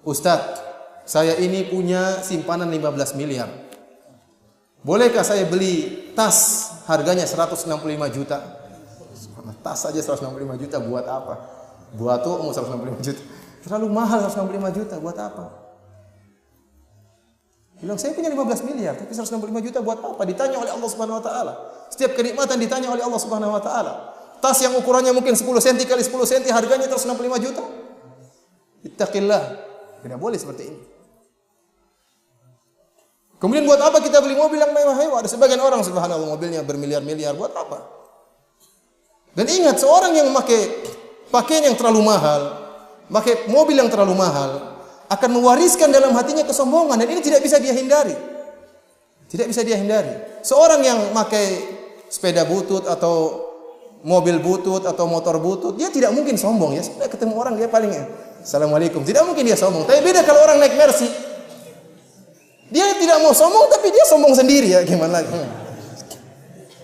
ustadz, saya ini punya simpanan 15 miliar. Bolehkah saya beli tas harganya 165 juta? Tas saja 165 juta buat apa? Buat tuh 165 juta. Terlalu mahal 165 juta buat apa? Bilang saya punya 15 miliar, tapi 165 juta buat apa? Ditanya oleh Allah Subhanahu wa taala. Setiap kenikmatan ditanya oleh Allah Subhanahu wa taala. Tas yang ukurannya mungkin 10 cm kali 10 cm harganya 165 juta. Ittaqillah. Tidak boleh seperti ini. Kemudian buat apa kita beli mobil yang mewah-mewah? Ada sebagian orang subhanallah mobilnya bermiliar-miliar, buat apa? Dan ingat, seorang yang memakai pakaian yang terlalu mahal, pakai mobil yang terlalu mahal, akan mewariskan dalam hatinya kesombongan, dan ini tidak bisa dia hindari. Tidak bisa dia hindari. Seorang yang memakai sepeda butut atau mobil butut atau motor butut, dia tidak mungkin sombong, ya. Sudah ketemu orang dia paling assalamualaikum. Tidak mungkin dia sombong. Tapi beda kalau orang naik Mercy. Dia tidak mau sombong tapi dia sombong sendiri, ya, gimana lagi.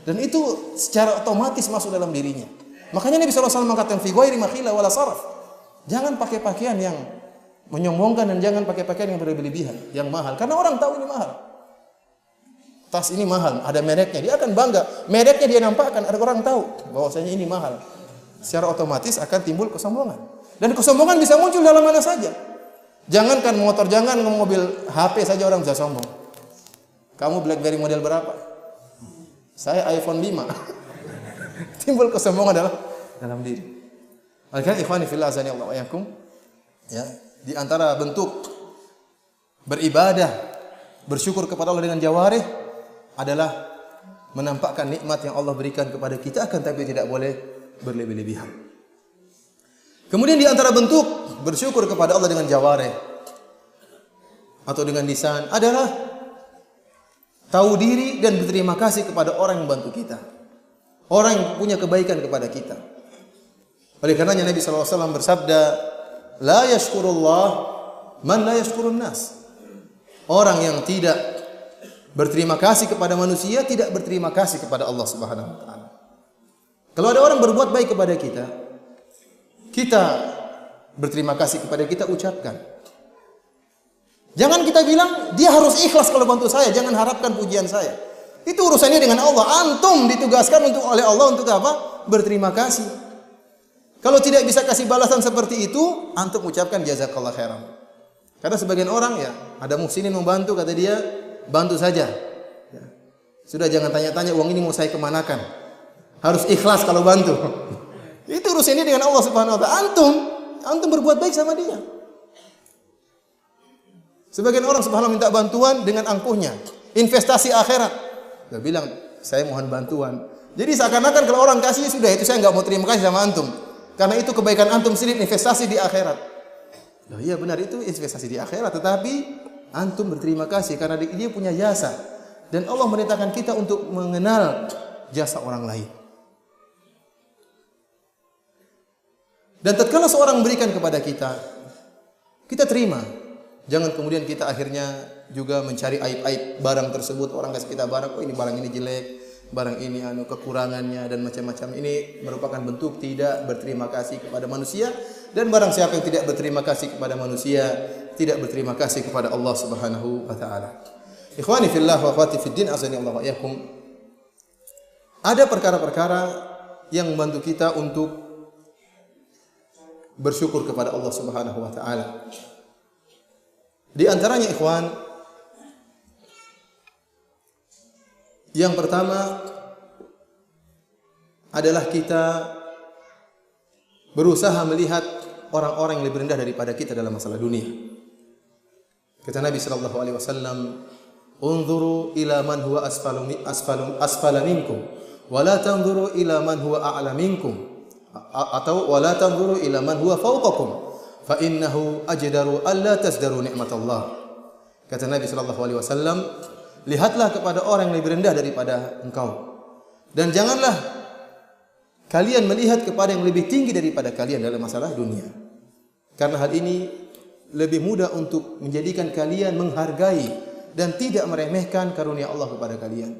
Dan itu secara otomatis masuk dalam dirinya. Makanya Nabi SAW mengatakan fi ghairi makhila wala saraf. Jangan pakai pakaian yang menyombongkan dan jangan pakai pakaian yang berlebihan, yang mahal. Karena orang tahu ini mahal. Tas ini mahal, ada mereknya, dia akan bangga. Mereknya dia nampakkan, ada orang tahu bahwasanya ini mahal. Secara otomatis akan timbul kesombongan. Dan kesombongan bisa muncul dalam mana saja. Jangankan motor, jangan mobil, HP saja orang bisa sombong. Kamu BlackBerry model berapa? Saya iPhone 5. Timbul kesombongan dalam diri. Maka ikhwani fillah azani Allah wa yakum, ya, di antara bentuk beribadah, bersyukur kepada Allah dengan jawarih adalah menampakkan nikmat yang Allah berikan kepada kita, akan tapi tidak boleh berlebih-lebihan. Kemudian di antara bentuk bersyukur kepada Allah dengan jawarih atau dengan lisan adalah tahu diri dan berterima kasih kepada orang yang membantu kita, orang yang punya kebaikan kepada kita. Oleh karenanya Nabi SAW bersabda, la yashkurullah man la yashkurun nas. Orang yang tidak berterima kasih kepada manusia tidak berterima kasih kepada Allah Subhanahu wa taala. Kalau ada orang berbuat baik kepada kita, kita berterima kasih kepada kita, ucapkan. Jangan kita bilang dia harus ikhlas kalau bantu saya, jangan harapkan pujian saya. Itu urusannya dengan Allah. Antum ditugaskan oleh Allah untuk apa? Berterima kasih. Kalau tidak bisa kasih balasan seperti itu, antum ucapkan jazakallah khairan. Karena sebagian orang, ya, ada muhsinin membantu, kata dia, bantu saja. Ya. Sudah jangan tanya-tanya uang ini mau saya kemanakan. Harus ikhlas kalau bantu. Itu urusannya dengan Allah Subhanahu wa taala. Antum berbuat baik sama dia. Sebagian orang subhanallah minta bantuan dengan angkuhnya, investasi akhirat. Dia bilang, saya mohon bantuan. Jadi seakan-akan kalau orang kasih, sudah itu saya enggak mau terima kasih sama antum. Karena itu kebaikan antum sendiri, investasi di akhirat. Nah, iya benar, itu investasi di akhirat, tetapi antum berterima kasih karena dia punya jasa. Dan Allah merintahkan kita untuk mengenal jasa orang lain. Dan tatkala seorang memberikan kepada kita, kita terima. Jangan kemudian kita akhirnya juga mencari aib-aib barang tersebut. Orang kasih kita barang, oh ini barang ini jelek, barang ini kekurangannya dan macam-macam. Ini merupakan bentuk tidak berterima kasih kepada manusia. Dan barang siapa yang tidak berterima kasih kepada manusia, tidak berterima kasih kepada Allah Subhanahu wa taala. Ikhwani fillah wa akhwati fid din, azani Allah wa iyyakum. Ada perkara-perkara yang membantu kita untuk bersyukur kepada Allah Subhanahu wa taala. Di antaranya ikhwan, yang pertama adalah kita berusaha melihat orang-orang yang lebih rendah daripada kita dalam masalah dunia. Kata Nabi sallallahu alaihi wasallam, Unzuru ila man huwa asfala minkum wa la tanzuru ila man huwa a'la minkum atau wa la tanzuru ila man huwa fawqakum fa innahu ajdaru alla tasdaru ni'matallah. Kata Nabi sallallahu alaihi wasallam, lihatlah kepada orang yang lebih rendah daripada engkau dan janganlah kalian melihat kepada yang lebih tinggi daripada kalian dalam masalah dunia. Karena hal ini lebih mudah untuk menjadikan kalian menghargai dan tidak meremehkan karunia Allah kepada kalian.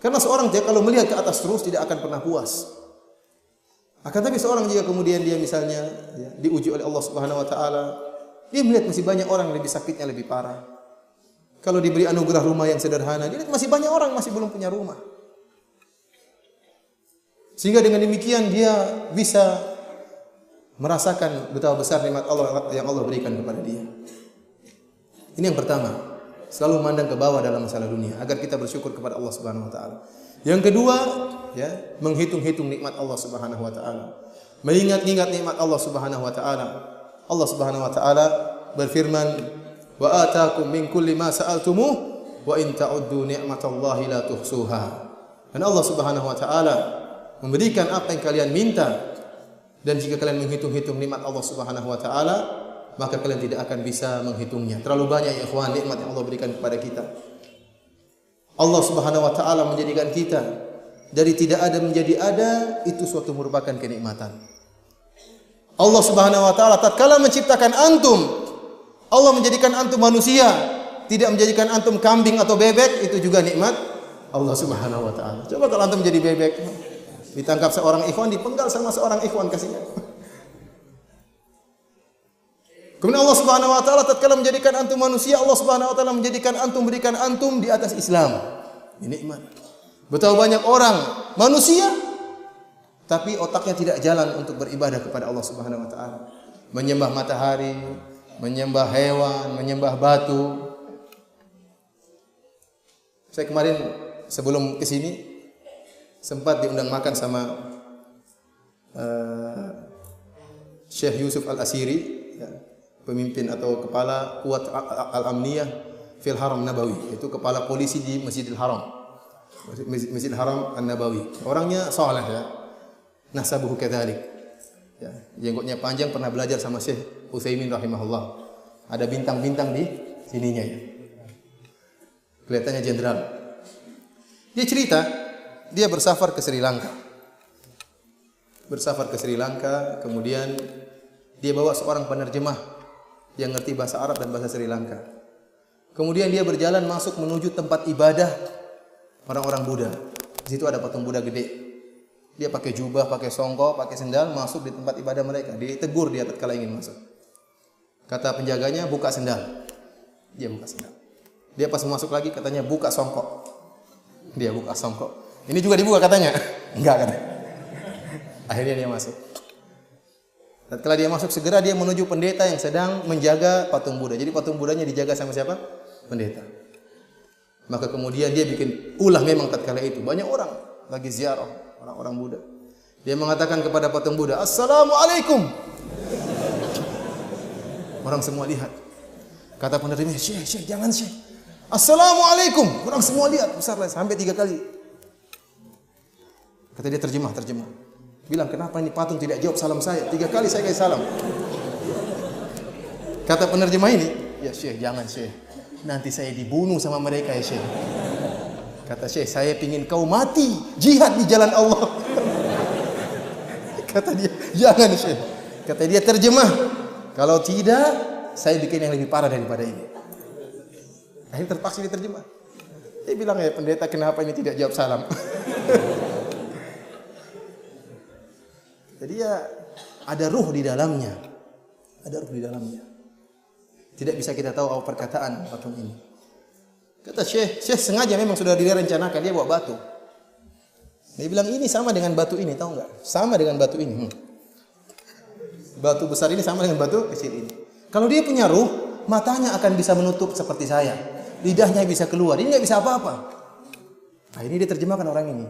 Karena seorang kalau melihat ke atas terus tidak akan pernah puas. Akan tapi seorang jika kemudian dia misalnya diuji oleh Allah Subhanahu wa taala, dia melihat masih banyak orang yang lebih sakitnya lebih parah. Kalau diberi anugerah rumah yang sederhana, dia lihat masih banyak orang masih belum punya rumah. Sehingga dengan demikian dia bisa merasakan betapa besar nikmat Allah yang Allah berikan kepada dia. Ini yang pertama, selalu memandang ke bawah dalam masalah dunia agar kita bersyukur kepada Allah Subhanahu wa taala. Yang kedua, menghitung-hitung nikmat Allah Subhanahu wa taala. Mengingat-ingat nikmat Allah Subhanahu wa taala. Allah Subhanahu wa taala berfirman, "Wa ataakum min kulli ma sa'altumuh wa in ta'uddu ni'matallahi la tuhsuha." Dan Allah Subhanahu wa taala memberikan apa yang kalian minta. Dan jika kalian menghitung-hitung nikmat Allah Subhanahu wa taala, maka kalian tidak akan bisa menghitungnya. Terlalu banyak ya ikhwan nikmat yang Allah berikan kepada kita. Allah Subhanahu wa taala menjadikan kita dari tidak ada menjadi ada, itu suatu merupakan kenikmatan. Allah Subhanahu wa taala tatkala menciptakan antum, Allah menjadikan antum manusia, tidak menjadikan antum kambing atau bebek, itu juga nikmat Allah Subhanahu wa taala. Coba kalau antum jadi bebek, ditangkap seorang ikhwan, dipenggal sama seorang ikhwan kasihnya. Kemudian Allah Subhanahu wa taala tatkala menjadikan antum manusia, Allah Subhanahu wa taala menjadikan antum, berikan antum di atas Islam. Ini nikmat. Betapa banyak orang manusia tapi otaknya tidak jalan untuk beribadah kepada Allah Subhanahu wa taala. Menyembah matahari, menyembah hewan, menyembah batu. Saya kemarin sebelum ke sini sempat diundang makan sama Syekh Yusuf Al-Asiri, pemimpin atau kepala kuat al-amniyah fil Haram Nabawi, itu kepala polisi di Masjidil Haram. Masjidil Haram An-Nabawi. Orangnya saleh ya. Nasabuhu kadzalik. Ya, jenggotnya panjang, pernah belajar sama Syekh Utsaimin rahimahullah. Ada bintang-bintang di sininya ya. Kelihatannya jenderal. Dia cerita, dia bersafar ke Sri Lanka. Bersafar ke Sri Lanka, kemudian dia bawa seorang penerjemah yang ngerti bahasa Arab dan bahasa Sri Lanka. Kemudian dia berjalan masuk menuju tempat ibadah orang-orang Buddha. Di situ ada patung Buddha gede. Dia pakai jubah, pakai songkok, pakai sendal, masuk di tempat ibadah mereka. Ditegur dia tatkala ingin masuk. Kata penjaganya, buka sendal. Dia buka sendal. Dia pas masuk lagi katanya, buka songkok. Dia buka songkok. Ini juga dibuka katanya. Enggak katanya. Akhirnya dia masuk. Setelah dia masuk, segera dia menuju pendeta yang sedang menjaga patung Buddha. Jadi patung Buddhanya dijaga sama siapa? Pendeta. Maka kemudian dia bikin ulah memang tatkala itu. Banyak orang lagi ziarah, orang-orang Buddha. Dia mengatakan kepada patung Buddha, "Assalamualaikum." Orang semua lihat. Kata penerima, Syekh, jangan Syekh. Assalamualaikum. Orang semua lihat, besar lah, sampai 3 kali. Kata dia terjemah. Bilang, kenapa ini patung tidak jawab salam saya? 3 kali saya kasih salam. Kata penerjemah ini, ya Syekh, jangan Syekh. Nanti saya dibunuh sama mereka ya Syekh. Kata Syekh, saya pingin kau mati, jihad di jalan Allah. Kata dia, jangan Syekh. Kata dia terjemah, kalau tidak, saya bikin yang lebih parah daripada ini. Akhirnya terpaksa diterjemah. Dia bilang, ya pendeta, kenapa ini tidak jawab salam? Jadi ya ada ruh di dalamnya. Ada ruh di dalamnya. Tidak bisa kita tahu apa perkataan patung ini. Kata Syekh sengaja memang sudah direncanakan, dia bawa batu. Dia bilang ini sama dengan batu ini, tahu enggak? Sama dengan batu ini. Batu besar ini sama dengan batu kecil ini. Kalau dia punya ruh, matanya akan bisa menutup seperti saya. Lidahnya bisa keluar, ini enggak bisa apa-apa. Nah, ini dia terjemahkan orang ini.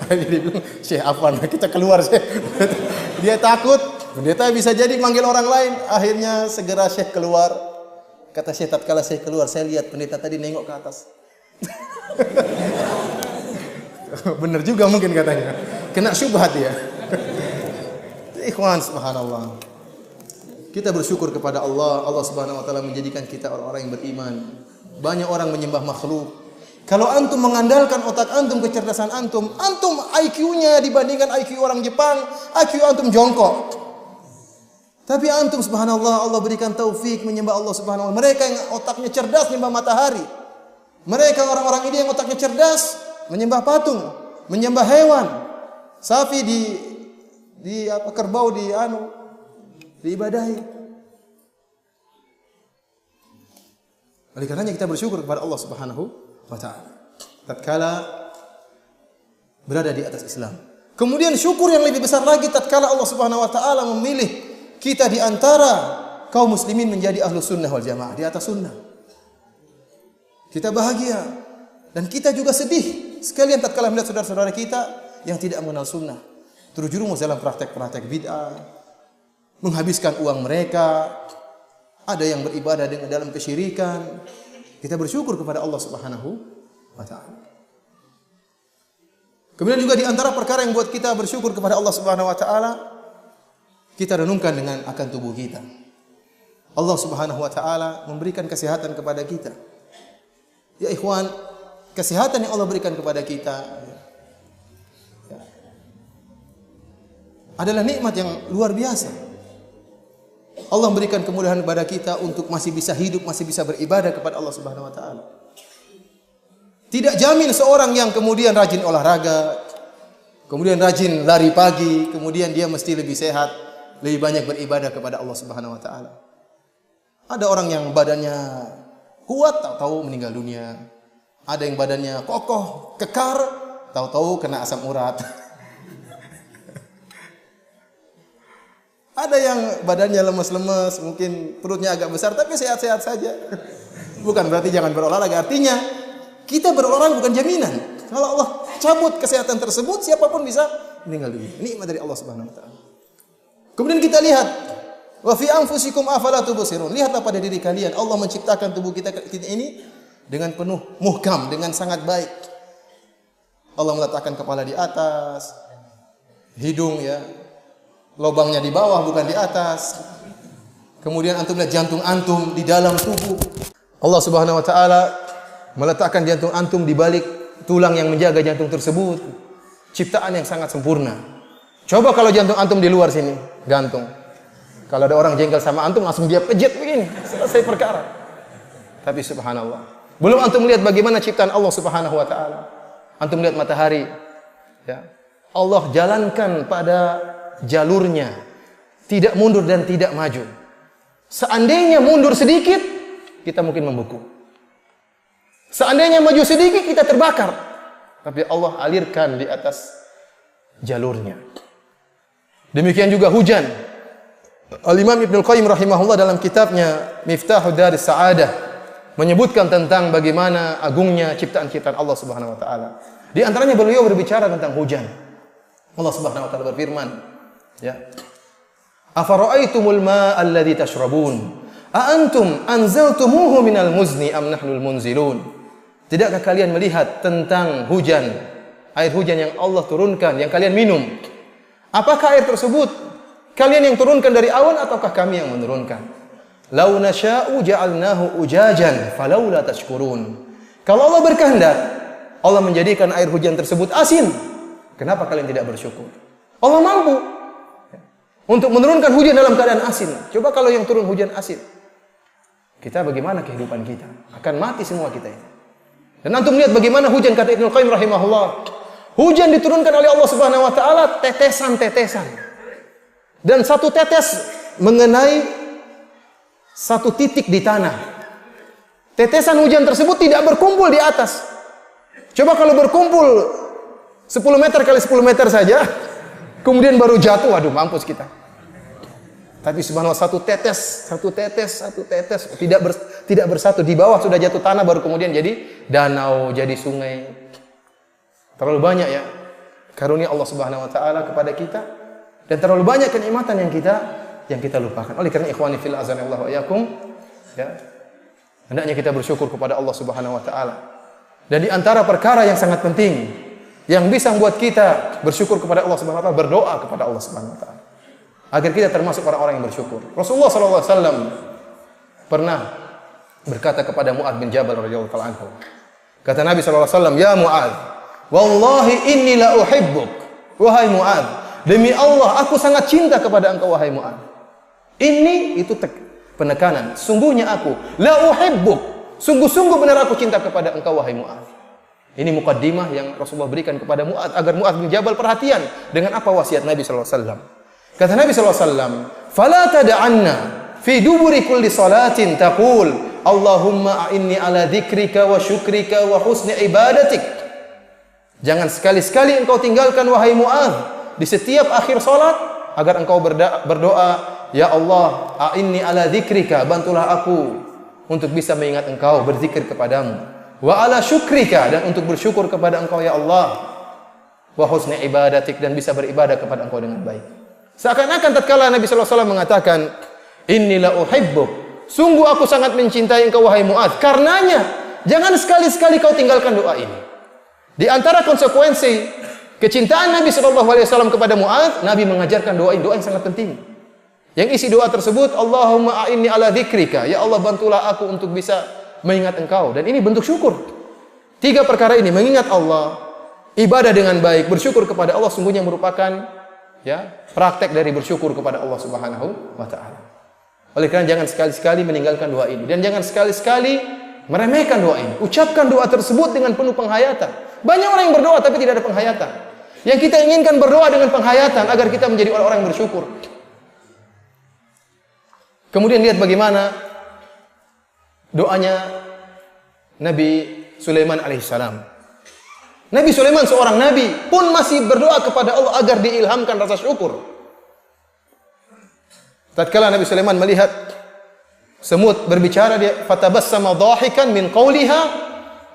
Dia bilang, Syekh apa? Kita keluar Syekh. Dia takut, pendeta bisa jadi manggil orang lain. Akhirnya segera Syekh keluar. Kata Syekh, tatkala saya keluar, saya lihat pendeta tadi nengok ke atas. Benar juga mungkin katanya. Kena syubhat dia. Ikhwan, subhanallah. Kita bersyukur kepada Allah. Allah Subhanahu wa taala menjadikan kita orang-orang yang beriman. Banyak orang menyembah makhluk. Kalau antum mengandalkan otak antum, kecerdasan antum, antum IQ-nya dibandingkan IQ orang Jepang, IQ antum jongkok. Tapi antum subhanallah, Allah berikan taufik menyembah Allah subhanahu wa ta'ala. Mereka yang otaknya cerdas menyembah matahari. Mereka orang-orang ini yang otaknya cerdas menyembah patung, menyembah hewan. Sapi di kerbau diibadahi. Oleh karenanya kita bersyukur kepada Allah Subhanahu wa taala tatkala berada di atas Islam. Kemudian syukur yang lebih besar lagi tatkala Allah Subhanahu wa taala memilih kita di antara kaum muslimin menjadi ahlu sunnah wal jamaah, di atas sunnah. Kita bahagia dan kita juga sedih sekalian tatkala melihat saudara-saudara kita yang tidak mengenal sunnah, terjerumus dalam praktek-praktek bid'ah, menghabiskan uang mereka, ada yang beribadah dengan dalam kesyirikan. Kita bersyukur kepada Allah Subhanahu wa taala. Kemudian juga di antara perkara yang buat kita bersyukur kepada Allah Subhanahu wa taala, kita renungkan dengan akan tubuh kita. Allah Subhanahu wa taala memberikan kesehatan kepada kita. Ya ikhwan, kesehatan yang Allah berikan kepada kita adalah nikmat yang luar biasa. Allah memberikan kemudahan kepada kita untuk masih bisa hidup, masih bisa beribadah kepada Allah Subhanahu wa taala. Tidak jamin seorang yang kemudian rajin olahraga, kemudian rajin lari pagi, kemudian dia mesti lebih sehat, lebih banyak beribadah kepada Allah Subhanahu wa taala. Ada orang yang badannya kuat, tahu-tahu meninggal dunia. Ada yang badannya kokoh, kekar, tahu-tahu kena asam urat. Ada yang badannya lemes-lemes, mungkin perutnya agak besar, tapi sehat-sehat saja. Bukan berarti jangan berolahraga. Artinya, kita berolahraga bukan jaminan. Kalau Allah cabut kesehatan tersebut, siapapun bisa meninggal dunia. Nikmat dari Allah Subhanahu wa taala. Kemudian kita lihat, wa fi anfusikum afala tubsirun. Lihatlah pada diri kalian, Allah menciptakan tubuh kita ini dengan penuh muhkam, dengan sangat baik. Allah meletakkan kepala di atas, hidung lubangnya di bawah bukan di atas. Kemudian antum lihat jantung antum di dalam tubuh. Allah Subhanahu wa taala meletakkan jantung antum di balik tulang yang menjaga jantung tersebut. Ciptaan yang sangat sempurna. Coba kalau jantung antum di luar sini, gantung. Kalau ada orang jengkel sama antum langsung dia pejit begini, selesai perkara. Tapi subhanallah, belum antum lihat bagaimana ciptaan Allah Subhanahu wa taala. Antum lihat matahari, Allah jalankan pada jalurnya, tidak mundur dan tidak maju. Seandainya mundur sedikit, kita mungkin membeku. Seandainya maju sedikit, kita terbakar. Tapi Allah alirkan di atas jalurnya. Demikian juga hujan. Al-Imam Ibnu Qayyim rahimahullah dalam kitabnya Miftahud Daris Sa'adah menyebutkan tentang bagaimana agungnya ciptaan-ciptaan Allah Subhanahu wa taala. Di antaranya beliau berbicara tentang hujan. Allah Subhanahu wa taala berfirman, afara'aitumul ma'a alladhi tashrabun a antum anzaltumuhu minal muzni am nahnul munzilun. Tidakkah kalian melihat tentang hujan, air hujan yang Allah turunkan yang kalian minum? Apakah air tersebut kalian yang turunkan dari awan ataukah kami yang menurunkan? Lau nasya'u ja'alnahu ujajan falaula tashkurun. Kalau Allah berkehendak, Allah menjadikan air hujan tersebut asin. Kenapa kalian tidak bersyukur? Allah mampu untuk menurunkan hujan dalam keadaan asin. Coba kalau yang turun hujan asin, kita bagaimana kehidupan kita? Akan mati semua kita ini. Dan antum lihat bagaimana hujan, kata Ibnu Qayyim rahimahullah. Hujan diturunkan oleh Allah Subhanahu wa taala tetesan-tetesan. Dan satu tetes mengenai satu titik di tanah. Tetesan hujan tersebut tidak berkumpul di atas. Coba kalau berkumpul 10 meter kali 10 meter saja, kemudian baru jatuh, waduh mampus kita. Tapi subhanallah satu tetes tidak bersatu, di bawah sudah jatuh tanah, baru kemudian jadi danau, jadi sungai. Terlalu banyak karunia Allah Subhanahu wa taala kepada kita, dan terlalu banyak kenikmatan yang kita lupakan. Oleh karena ikhwani fil azanillahu wa iyyakum, Hendaknya kita bersyukur kepada Allah Subhanahu wa taala. Dan di antara perkara yang sangat penting yang bisa membuat kita bersyukur kepada Allah Subhanahu wa taala, berdoa kepada Allah Subhanahu wa taala. Agar kita termasuk orang-orang yang bersyukur. Rasulullah sallallahu alaihi wasallam pernah berkata kepada Mu'adz bin Jabal radhiyallahu ta'ala anhu. Kata Nabi sallallahu alaihi wasallam, "Ya Mu'adz, wallahi inni la uhibbuk." Wahai Mu'adz, demi Allah aku sangat cinta kepada engkau wahai Mu'adz. Ini itu penekanan. Sungguhnya aku la uhibbuk. Sungguh-sungguh benar aku cinta kepada engkau wahai Mu'adz. Ini mukaddimah yang Rasulullah berikan kepada Mu'adz agar Mu'adz bin Jabal perhatian dengan apa wasiat Nabi sallallahu alaihi wasallam. Kata Nabi sallallahu alaihi wasallam, "Fala tad'anna fi duburi kulli salatin taqul Allahumma a'inni ala dzikrika wa syukrika wa husni ibadatik." Jangan sekali-sekali engkau tinggalkan wahai Mu'adz di setiap akhir salat agar engkau berdoa, "Ya Allah, a'inni ala dzikrika, bantulah aku untuk bisa mengingat engkau, berzikir kepadamu. Wa ala syukrika, dan untuk bersyukur kepada engkau ya Allah. Wa husni ibadatik, dan bisa beribadah kepada engkau dengan baik." Seakan-akan tatkala Nabi sallallahu alaihi wasallam mengatakan, "Inni la uhibbuk." Sungguh aku sangat mencintai engkau wahai Mu'adz. Karenanya, jangan sekali-sekali kau tinggalkan doa ini. Di antara konsekuensi kecintaan Nabi sallallahu alaihi wasallam kepada Mu'adz, Nabi mengajarkan doa yang sangat penting. Yang isi doa tersebut, Allahumma a'inni ala dzikrika. Ya Allah, bantulah aku untuk bisa mengingat engkau. Dan ini bentuk syukur. 3 perkara ini, mengingat Allah, ibadah dengan baik, bersyukur kepada Allah, sungguhnya merupakan praktek dari bersyukur kepada Allah Subhanahu wa taala. Oleh karena jangan sekali-sekali meninggalkan doa ini dan jangan sekali-sekali meremehkan doa ini. Ucapkan doa tersebut dengan penuh penghayatan. Banyak orang yang berdoa tapi tidak ada penghayatan. Yang kita inginkan berdoa dengan penghayatan agar kita menjadi orang-orang yang bersyukur. Kemudian lihat bagaimana doanya Nabi Sulaiman alaihissalam. Nabi Sulaiman seorang nabi pun masih berdoa kepada Allah agar diilhamkan rasa syukur. Tatkala Nabi Sulaiman melihat semut berbicara, dia fatabassama dhahikan min qawliha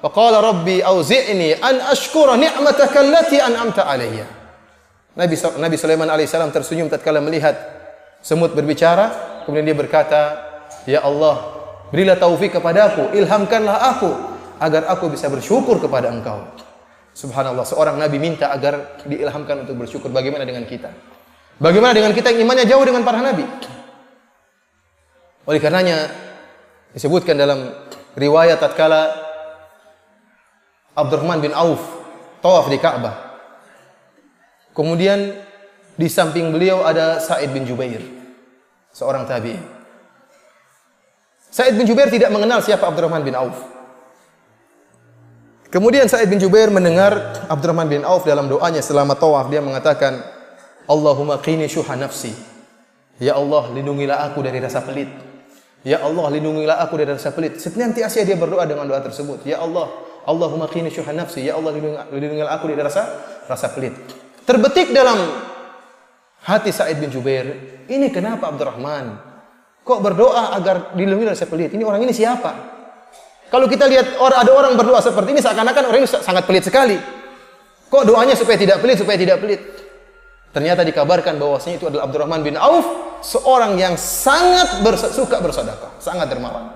wa qala rabbi auzi'ni an ashkura ni'mataka allati an'amta alayya. Nabi Sulaiman alaihissalam tersenyum tatkala melihat semut berbicara, kemudian dia berkata, "Ya Allah, berilah taufik kepadaku, ilhamkanlah aku agar aku bisa bersyukur kepada Engkau." Subhanallah, seorang nabi minta agar diilhamkan untuk bersyukur. Bagaimana dengan kita? Bagaimana dengan kita yang imannya jauh dengan para nabi? Oleh karenanya disebutkan dalam riwayat tatkala Abdurrahman bin Auf tawaf di Ka'bah. Kemudian di samping beliau ada Sa'id bin Jubair, seorang tabi'in. Sa'id bin Jubair tidak mengenal siapa Abdurrahman bin Auf. Kemudian Sa'id bin Jubair mendengar Abdurrahman bin Auf dalam doanya selama tawaf, dia mengatakan, "Allahumma qini syuha nafsi." Ya Allah, lindungilah aku dari rasa pelit. Ya Allah, lindungilah aku dari rasa pelit. Senantiasa dia berdoa dengan doa tersebut. Ya Allah, Allahumma qini syuha nafsi. Ya Allah, lindungilah aku dari rasa pelit. Terbetik dalam hati Sa'id bin Jubair, ini kenapa Abdurrahman kok berdoa agar dilindungi dari rasa pelit? Ini orang ini siapa? Kalau kita lihat ada orang berdoa seperti ini, seakan-akan orang ini sangat pelit sekali. Kok doanya supaya tidak pelit, supaya tidak pelit? Ternyata dikabarkan bahwasanya itu adalah Abdurrahman bin Auf, seorang yang sangat suka bersedekah, sangat dermawan.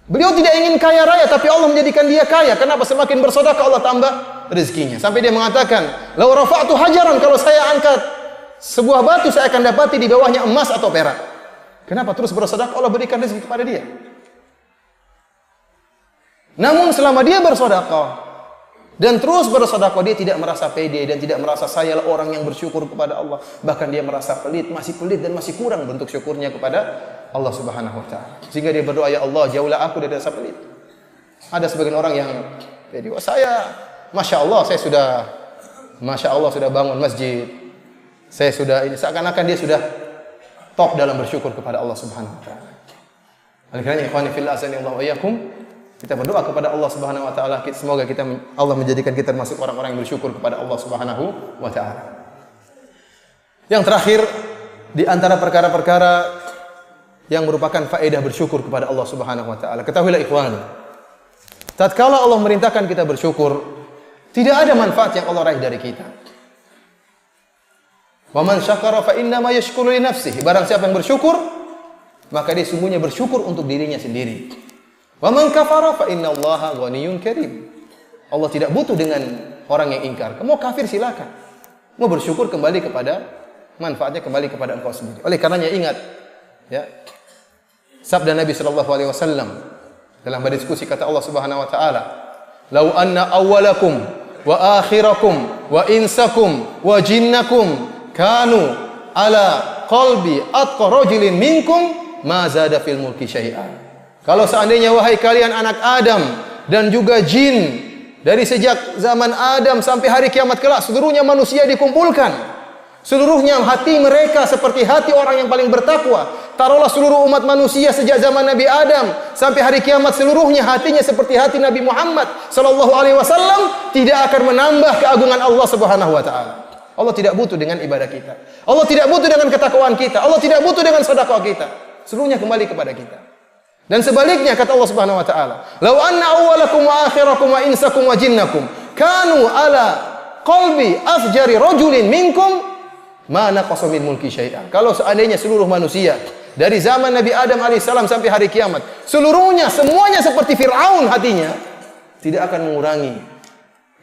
Beliau tidak ingin kaya raya, tapi Allah menjadikan dia kaya. Kenapa? Semakin bersedekah Allah tambah rezekinya. Sampai dia mengatakan, "Lau rafa'tu hajaran," kalau saya angkat sebuah batu, saya akan dapati di bawahnya emas atau perak. Kenapa? Terus bersedekah, Allah berikan rezeki kepada dia. Namun selama dia bersedekah dan terus bersedekah, dia tidak merasa pede dan tidak merasa saya orang yang bersyukur kepada Allah. Bahkan dia merasa pelit, masih pelit dan masih kurang bentuk syukurnya kepada Allah Subhanahu wa taala. Sehingga dia berdoa, "Ya Allah, jauhlah aku dari rasa pelit." Ada sebagian orang yang jadi, Masya Allah sudah bangun masjid. Saya sudah ini, seakan-akan dia sudah top dalam bersyukur kepada Allah Subhanahu wa taala. Oleh karena ikhwani fillah azanillahu wa iyyakum, kita berdoa kepada Allah Subhanahu wa taala, semoga Allah menjadikan kita termasuk orang-orang yang bersyukur kepada Allah Subhanahu wa taala. Yang terakhir, di antara perkara-perkara yang merupakan faedah bersyukur kepada Allah Subhanahu wa taala. Ketahuilah ikhwan, tatkala Allah merintahkan kita bersyukur, tidak ada manfaat yang Allah raih dari kita. Wa man syakara fa inna ma yashkuru li nafsihi. Barang siapa yang bersyukur, maka dia sungguhnya bersyukur untuk dirinya sendiri. Wa man kafara fa innallaha ghaniyyun karim. Allah tidak butuh dengan orang yang ingkar. Kamu kafir silakan. Mau bersyukur kembali kepada manfaatnya kembali kepada engkau sendiri. Oleh karenanya ingat ya. Sabda Nabi sallallahu alaihi wasallam dalam berdiskusi kata Allah Subhanahu wa taala, "Lau anna awwalakum wa akhirakum wa insakum wa jinnakum kanu ala qalbi atqa rajulin minkum ma zada fil mulki syai'an." Kalau seandainya wahai kalian anak Adam dan juga jin, dari sejak zaman Adam sampai hari kiamat kelak seluruhnya manusia dikumpulkan, seluruhnya hati mereka seperti hati orang yang paling bertakwa. Taruhlah seluruh umat manusia sejak zaman Nabi Adam sampai hari kiamat seluruhnya hatinya seperti hati Nabi Muhammad sallallahu alaihi wasallam, tidak akan menambah keagungan Allah Subhanahu wa taala. Allah tidak butuh dengan ibadah kita. Allah tidak butuh dengan ketakwaan kita. Allah tidak butuh dengan sedekah kita. Seluruhnya kembali kepada kita. Dan sebaliknya kata Allah Subhanahu wa taala, "Lau anna awwalakum wa akhirakum wa insakum wa jinnakum kanu ala qalbi afjari rajulin minkum ma naqasa min mulki syai'an." Kalau seandainya seluruh manusia dari zaman Nabi Adam alaihissalam sampai hari kiamat, seluruhnya semuanya seperti Firaun hatinya, tidak akan mengurangi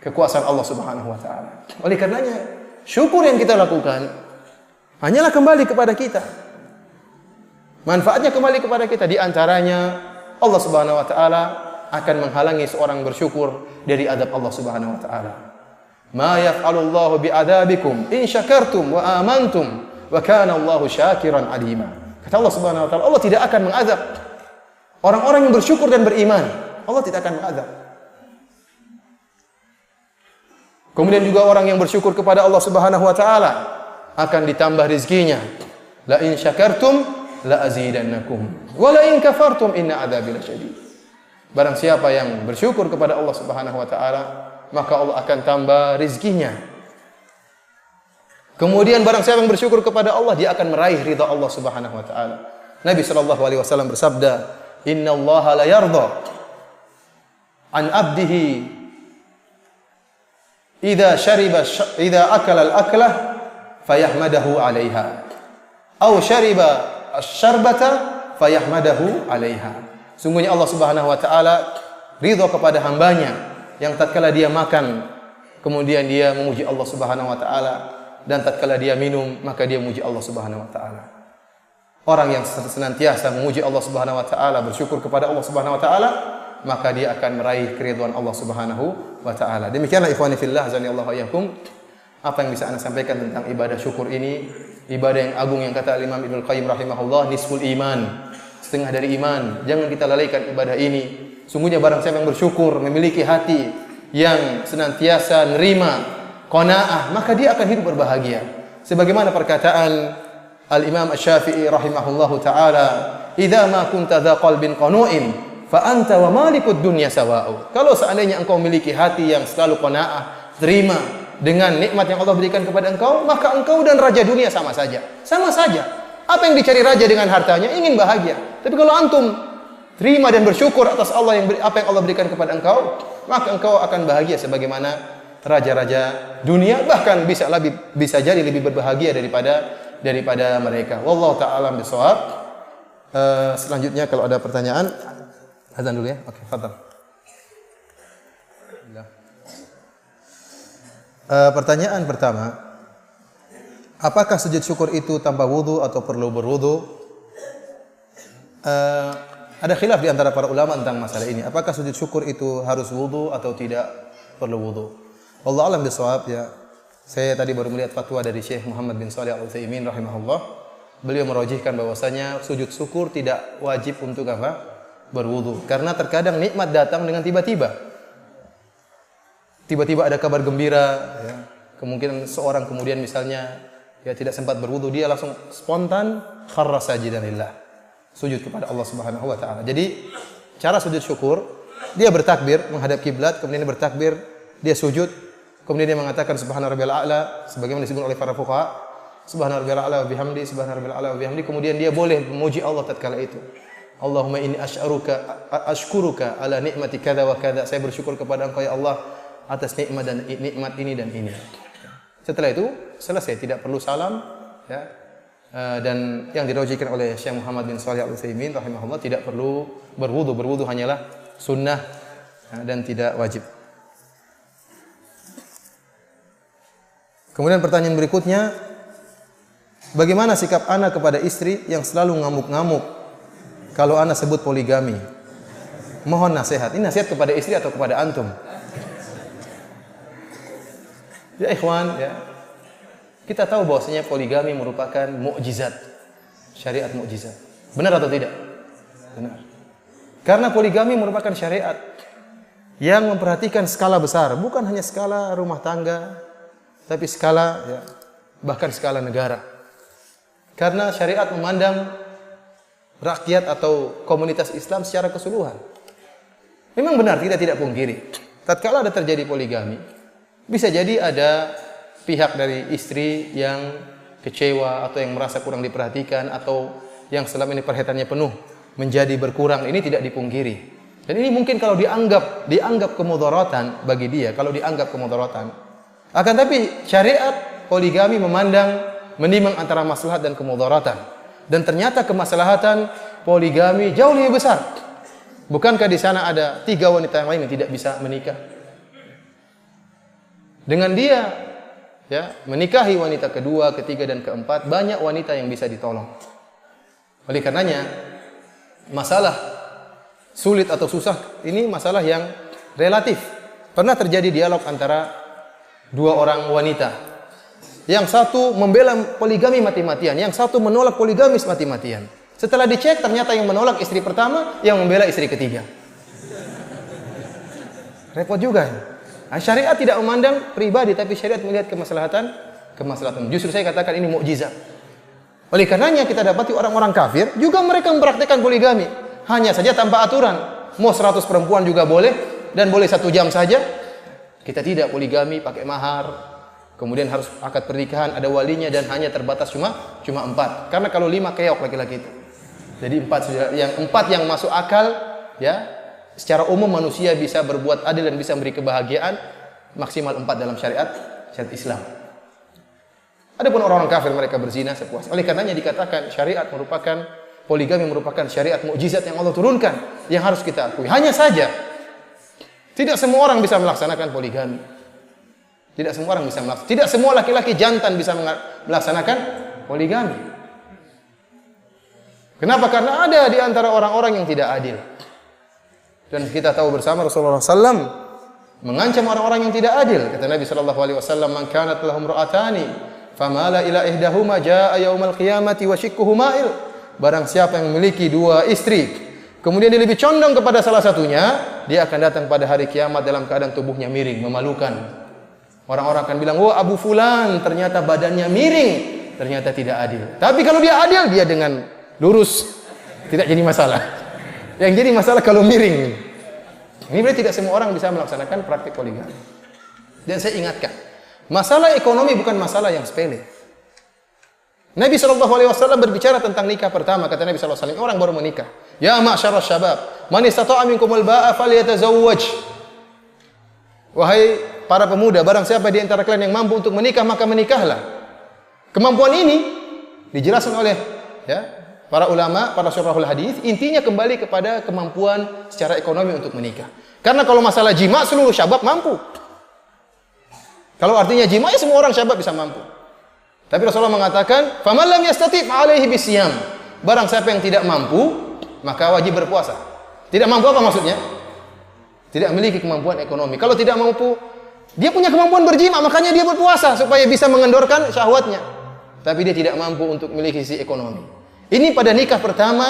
kekuasaan Allah Subhanahu wa taala. Oleh karenanya, syukur yang kita lakukan hanyalah kembali kepada kita. Manfaatnya kembali kepada kita. Di antaranya Allah Subhanahu wa taala akan menghalangi seorang bersyukur dari azab Allah Subhanahu wa taala. Ma yaf'alullahu bi'adabikum in syakartum wa amantum wa kana Allahu syakiran alima. Kata Allah Subhanahu wa taala, Allah tidak akan mengazab orang-orang yang bersyukur dan beriman. Allah tidak akan mengazab. Kemudian juga orang yang bersyukur kepada Allah Subhanahu wa taala akan ditambah rezekinya. La in syakartum la azidannakum wa la in kafartum inna adzabi lasyadid. Barang siapa yang bersyukur kepada Allah Subhanahu wa taala, maka Allah akan tambah rezekinya. Kemudian barang siapa yang bersyukur kepada Allah, dia akan meraih ridha Allah Subhanahu wa taala. Nabi sallallahu alaihi wasallam bersabda, "Innallaha la yarda an 'abdihi idza akala al-aklah fayahmadahu 'alaiha aw syariba asy-syarbata fayahmadahu 'alaiha." Sungguhnya Allah Subhanahu wa taala ridha kepada hambanya yang tatkala dia makan kemudian dia memuji Allah Subhanahu wa taala, dan tatkala dia minum maka dia memuji Allah Subhanahu wa taala. Orang yang senantiasa memuji Allah Subhanahu wa taala, bersyukur kepada Allah Subhanahu wa taala, maka dia akan meraih keridhaan Allah Subhanahu wa taala. Demikianlah ikhwani fillah azanillahu wa iyyakum apa yang bisa Anda sampaikan tentang ibadah syukur ini. Ibadah yang agung yang kata Imam Ibnu Qayyim rahimahullah, nisful iman, setengah dari iman. Jangan kita lalaikan ibadah ini. Sungguhnya barang siapa yang bersyukur, memiliki hati yang senantiasa nerima, qanaah, maka dia akan hidup berbahagia. Sebagaimana perkataan Al-Imam Asy-Syafi'i rahimahullahu taala, "Idza ma kunta dza qalbin qanu'in fa anta wa malikud dunya sawa'u." Kalau seandainya engkau memiliki hati yang selalu qanaah, terima dengan nikmat yang Allah berikan kepada engkau, maka engkau dan raja dunia sama saja. Sama saja. Apa yang dicari raja dengan hartanya? Ingin bahagia. Tapi kalau antum terima dan bersyukur atas apa yang Allah berikan kepada engkau, maka engkau akan bahagia sebagaimana raja-raja dunia, bahkan bisa jadi lebih berbahagia daripada mereka. Wallahu ta'ala bishawab. Selanjutnya kalau ada pertanyaan, azan dulu ya. Oke, fadhal. Pertanyaan pertama, apakah sujud syukur itu tanpa wudu atau perlu berwudu? Ada khilaf di antara para ulama tentang masalah ini. Apakah sujud syukur itu harus wudu atau tidak perlu wudu? Wallahu a'lam bishawab ya. Saya tadi baru melihat fatwa dari Syekh Muhammad bin Shalih Al-Utsaimin rahimahullah. Beliau merajihkan bahwasanya sujud syukur tidak wajib untuk apa? Berwudu. Karena terkadang nikmat datang dengan tiba-tiba. Tiba-tiba ada kabar gembira, ya. Kemungkinan seorang kemudian misalnya ya tidak sempat berwudu, dia langsung spontan kharra sajidan lillah, sujud kepada Allah Subhanahu wa taala. Jadi cara sujud syukur, dia bertakbir menghadap kiblat, kemudian dia bertakbir, dia sujud, kemudian dia mengatakan subhana rabbiyal a'la sebagaimana disebut oleh para fuqaha, subhana rabbiyal a'la wa bihamdi, subhana rabbiyal a'la wa bihamdi, kemudian dia boleh memuji Allah tatkala itu. Allahumma inni ashkuruka ala nikmati kadza wa kadza. Saya bersyukur kepada Engkau ya Allah atas nikmat ini dan ini. Setelah itu selesai, tidak perlu salam, ya. dan yang diriwayatkan oleh Syekh Muhammad bin Shalih Al-Utsaimin rahimahullah, tidak perlu berwudu. Berwudu hanyalah sunnah dan tidak wajib. Kemudian pertanyaan berikutnya, bagaimana sikap ana kepada istri yang selalu ngamuk-ngamuk kalau ana sebut poligami? Mohon nasihat. Ini nasihat kepada istri atau kepada antum? Ya ikhwan, ya. Kita tahu bahwasanya poligami merupakan mukjizat. Syariat mukjizat. Benar atau tidak? Benar. Karena poligami merupakan syariat yang memperhatikan skala besar, bukan hanya skala rumah tangga, tapi skala, ya, bahkan skala negara. Karena syariat memandang rakyat atau komunitas Islam secara keseluruhan. Memang benar, kita tidak pungkiri. Tatkala ada terjadi poligami, bisa jadi ada pihak dari istri yang kecewa atau yang merasa kurang diperhatikan atau yang selama ini perhatiannya penuh menjadi berkurang. Ini tidak dipungkiri. Dan ini mungkin kalau dianggap kemudaratan bagi dia, kalau dianggap kemudaratan. Akan tapi syariat poligami menimbang antara maslahat dan kemudaratan. Dan ternyata kemaslahatan poligami jauh lebih besar. Bukankah di sana ada 3 wanita yang lain yang tidak bisa menikah? Dengan dia, ya, menikahi wanita kedua, ketiga dan keempat, banyak wanita yang bisa ditolong. Oleh karenanya, masalah sulit atau susah ini masalah yang relatif. Pernah terjadi dialog antara 2 orang wanita. Yang satu membela poligami mati-matian, yang satu menolak poligamis mati-matian. Setelah dicek, ternyata yang menolak istri pertama, yang membela istri ketiga. Repot juga. Nah, syariat tidak memandang pribadi, tapi syariat melihat kemaslahatan. Justru saya katakan ini mukjizat. Oleh karenanya kita dapati orang-orang kafir juga mereka mempraktikkan poligami, hanya saja tanpa aturan. Mau 100 perempuan juga boleh dan boleh 1 jam saja. Kita tidak, poligami pakai mahar. Kemudian harus akad pernikahan, ada walinya dan hanya terbatas cuma 4. Karena kalau 5 keok laki-laki itu. Jadi 4 sudah, yang 4 yang masuk akal, ya. Secara umum manusia bisa berbuat adil dan bisa memberi kebahagiaan, maksimal 4 dalam syariat Islam. Adapun orang-orang kafir mereka berzina sepuas. Oleh karenanya dikatakan poligami merupakan syariat mukjizat yang Allah turunkan, yang harus kita akui. Hanya saja tidak semua orang bisa melaksanakan poligami. Tidak semua laki-laki jantan bisa melaksanakan poligami. Kenapa? Karena ada di antara orang-orang yang tidak adil. Dan kita tahu bersama Rasulullah SAW mengancam orang-orang yang tidak adil. Kata Nabi SAW, "Man kanat lahum ra'atani, famala ila ihdahuma jaa'a yaumal qiyamati wa shikkuhu ma'il." Barang siapa yang memiliki 2 istri, kemudian dia lebih condong kepada salah satunya, dia akan datang pada hari kiamat dalam keadaan tubuhnya miring, memalukan. Orang-orang akan bilang, "Oh, Abu Fulan ternyata badannya miring." Ternyata tidak adil. Tapi kalau dia adil, dia dengan lurus, tidak jadi masalah. Yang jadi masalah kalau miring. Ini berarti tidak semua orang bisa melaksanakan praktik poligami. Dan saya ingatkan, masalah ekonomi bukan masalah yang sepele. Nabi SAW berbicara tentang nikah pertama. Kata Nabi SAW, orang baru menikah, "Ya ma'syarasy syabab, man istata'a minkumul ba'a falyatazawwaj." Wahai para pemuda, barang siapa di antara kalian yang mampu untuk menikah, maka menikahlah. Kemampuan ini dijelaskan oleh, ya, para ulama, para syurahul hadis, intinya kembali kepada kemampuan secara ekonomi untuk menikah. Karena kalau masalah jima, seluruh syabab mampu. Kalau artinya jima, ya semua orang syabab bisa mampu. Tapi Rasulullah mengatakan, "Faman lam yastati' fa 'alaihi bisyam." Barang siapa yang tidak mampu, maka wajib berpuasa. Tidak mampu apa maksudnya? Tidak memiliki kemampuan ekonomi. Kalau tidak mampu, dia punya kemampuan berjima, makanya dia berpuasa supaya bisa mengendorkan syahwatnya. Tapi dia tidak mampu untuk memiliki sisi ekonomi. Ini pada nikah pertama,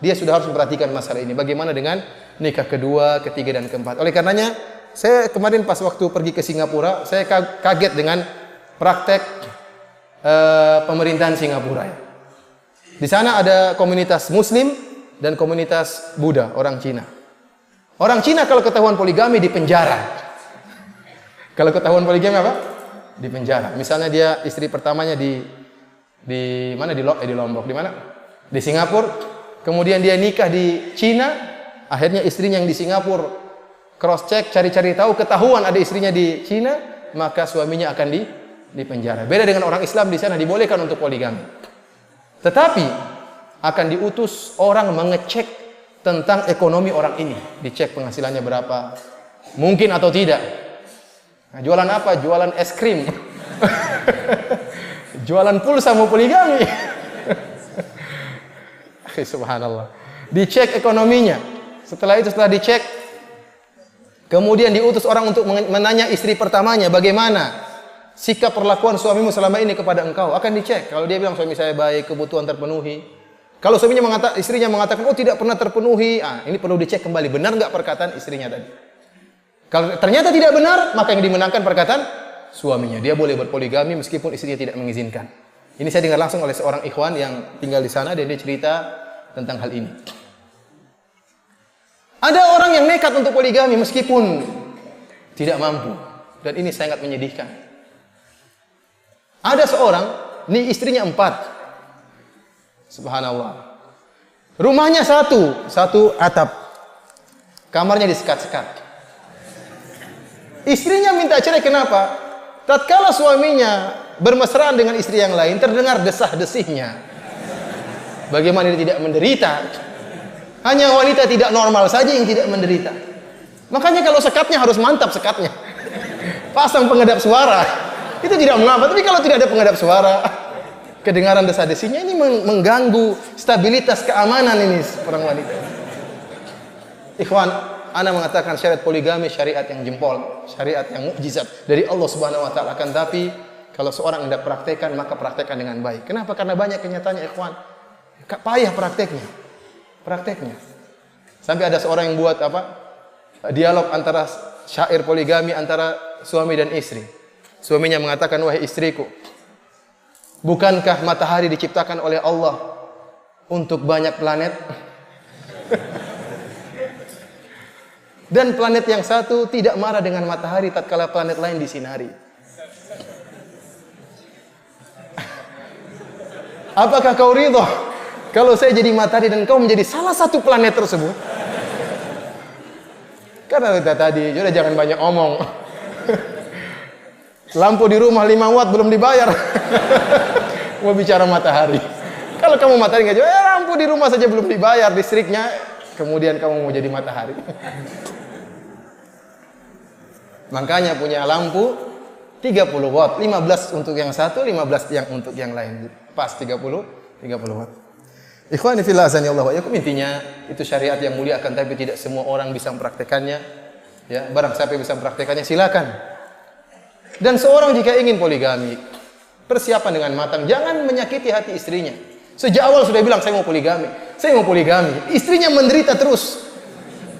dia sudah harus memperhatikan masalah ini. Bagaimana dengan nikah kedua, ketiga, dan keempat. Oleh karenanya, saya kemarin pas waktu pergi ke Singapura, saya kaget dengan praktek pemerintahan Singapura. Di sana ada komunitas Muslim dan komunitas Buddha, orang Cina. Orang Cina kalau ketahuan poligami di penjara. Kalau ketahuan poligami apa? Di penjara. Misalnya dia istri pertamanya di mana, di Lombok, di mana? Di Singapura. Kemudian dia nikah di Cina, akhirnya istrinya yang di Singapura cross check, cari-cari tahu, ketahuan ada istrinya di Cina, maka suaminya akan di penjara. Beda dengan orang Islam, di sana dibolehkan untuk poligami. Tetapi akan diutus orang mengecek tentang ekonomi orang ini, dicek penghasilannya berapa, mungkin atau tidak. Nah, jualan apa? Jualan es krim. Jualan pulsa mau poligami. Subhanallah. Dicek ekonominya. Setelah itu, setelah dicek, kemudian diutus orang untuk menanya istri pertamanya, bagaimana sikap perlakuan suamimu selama ini kepada engkau. Akan dicek. Kalau dia bilang suami saya baik, kebutuhan terpenuhi. Kalau istrinya mengatakan, oh tidak pernah terpenuhi, ini perlu dicek kembali. Benar nggak perkataan istrinya tadi? Kalau ternyata tidak benar, maka yang dimenangkan perkataan suaminya. Dia boleh berpoligami meskipun istrinya tidak mengizinkan. Ini saya dengar langsung oleh seorang ikhwan yang tinggal di sana, dan dia cerita tentang hal ini. Ada orang yang nekat untuk poligami meskipun tidak mampu. Dan ini sangat menyedihkan. Ada seorang, ini istrinya 4. Subhanallah. Rumahnya satu atap. Kamarnya disekat-sekat. Istrinya minta cerai, kenapa? Tatkala suaminya bermesraan dengan istri yang lain, terdengar desah-desihnya. Bagaimana dia tidak menderita? Hanya wanita tidak normal saja yang tidak menderita. Makanya kalau sekatnya harus mantap sekatnya. Pasang pengedap suara. Itu tidak mengapa. Tapi kalau tidak ada pengedap suara, kedengaran desah-desihnya, ini mengganggu stabilitas keamanan ini seorang wanita. Ikhwan, ana mengatakan syariat poligami syariat yang jempol, syariat yang mukjizat dari Allah Subhanahu wa taala. Akan tapi kalau seorang hendak praktekkan, maka praktekkan dengan baik. Kenapa? Karena banyak kenyataannya, ikhwan. Payah prakteknya. Sampai ada seorang yang buat dialog antara syair poligami antara suami dan istri. Suaminya mengatakan, wahai istriku, bukankah matahari diciptakan oleh Allah untuk banyak planet? Dan planet yang satu tidak marah dengan matahari tatkala planet lain disinari. Apakah kau ridho kalau saya jadi matahari dan kau menjadi salah satu planet tersebut? Karena kita tadi, sudah jangan banyak omong. Lampu di rumah 5 watt belum dibayar. Mau bicara matahari. Kalau kamu matahari nggak jual, lampu di rumah saja belum dibayar listriknya, kemudian kamu mau jadi matahari. Makanya punya lampu 30 watt, 15 untuk yang satu, 15 yang untuk yang lain. Pas 30 watt. Ikhwani fillah azanillahu wa iyyakum, intinya itu syariat yang mulia, akan tapi tidak semua orang bisa mempraktekannya. Ya, barang siapa yang bisa mempraktekannya silakan. Dan seorang jika ingin poligami, persiapan dengan matang, jangan menyakiti hati istrinya. Sejak awal sudah bilang saya mau poligami. Istrinya menderita terus.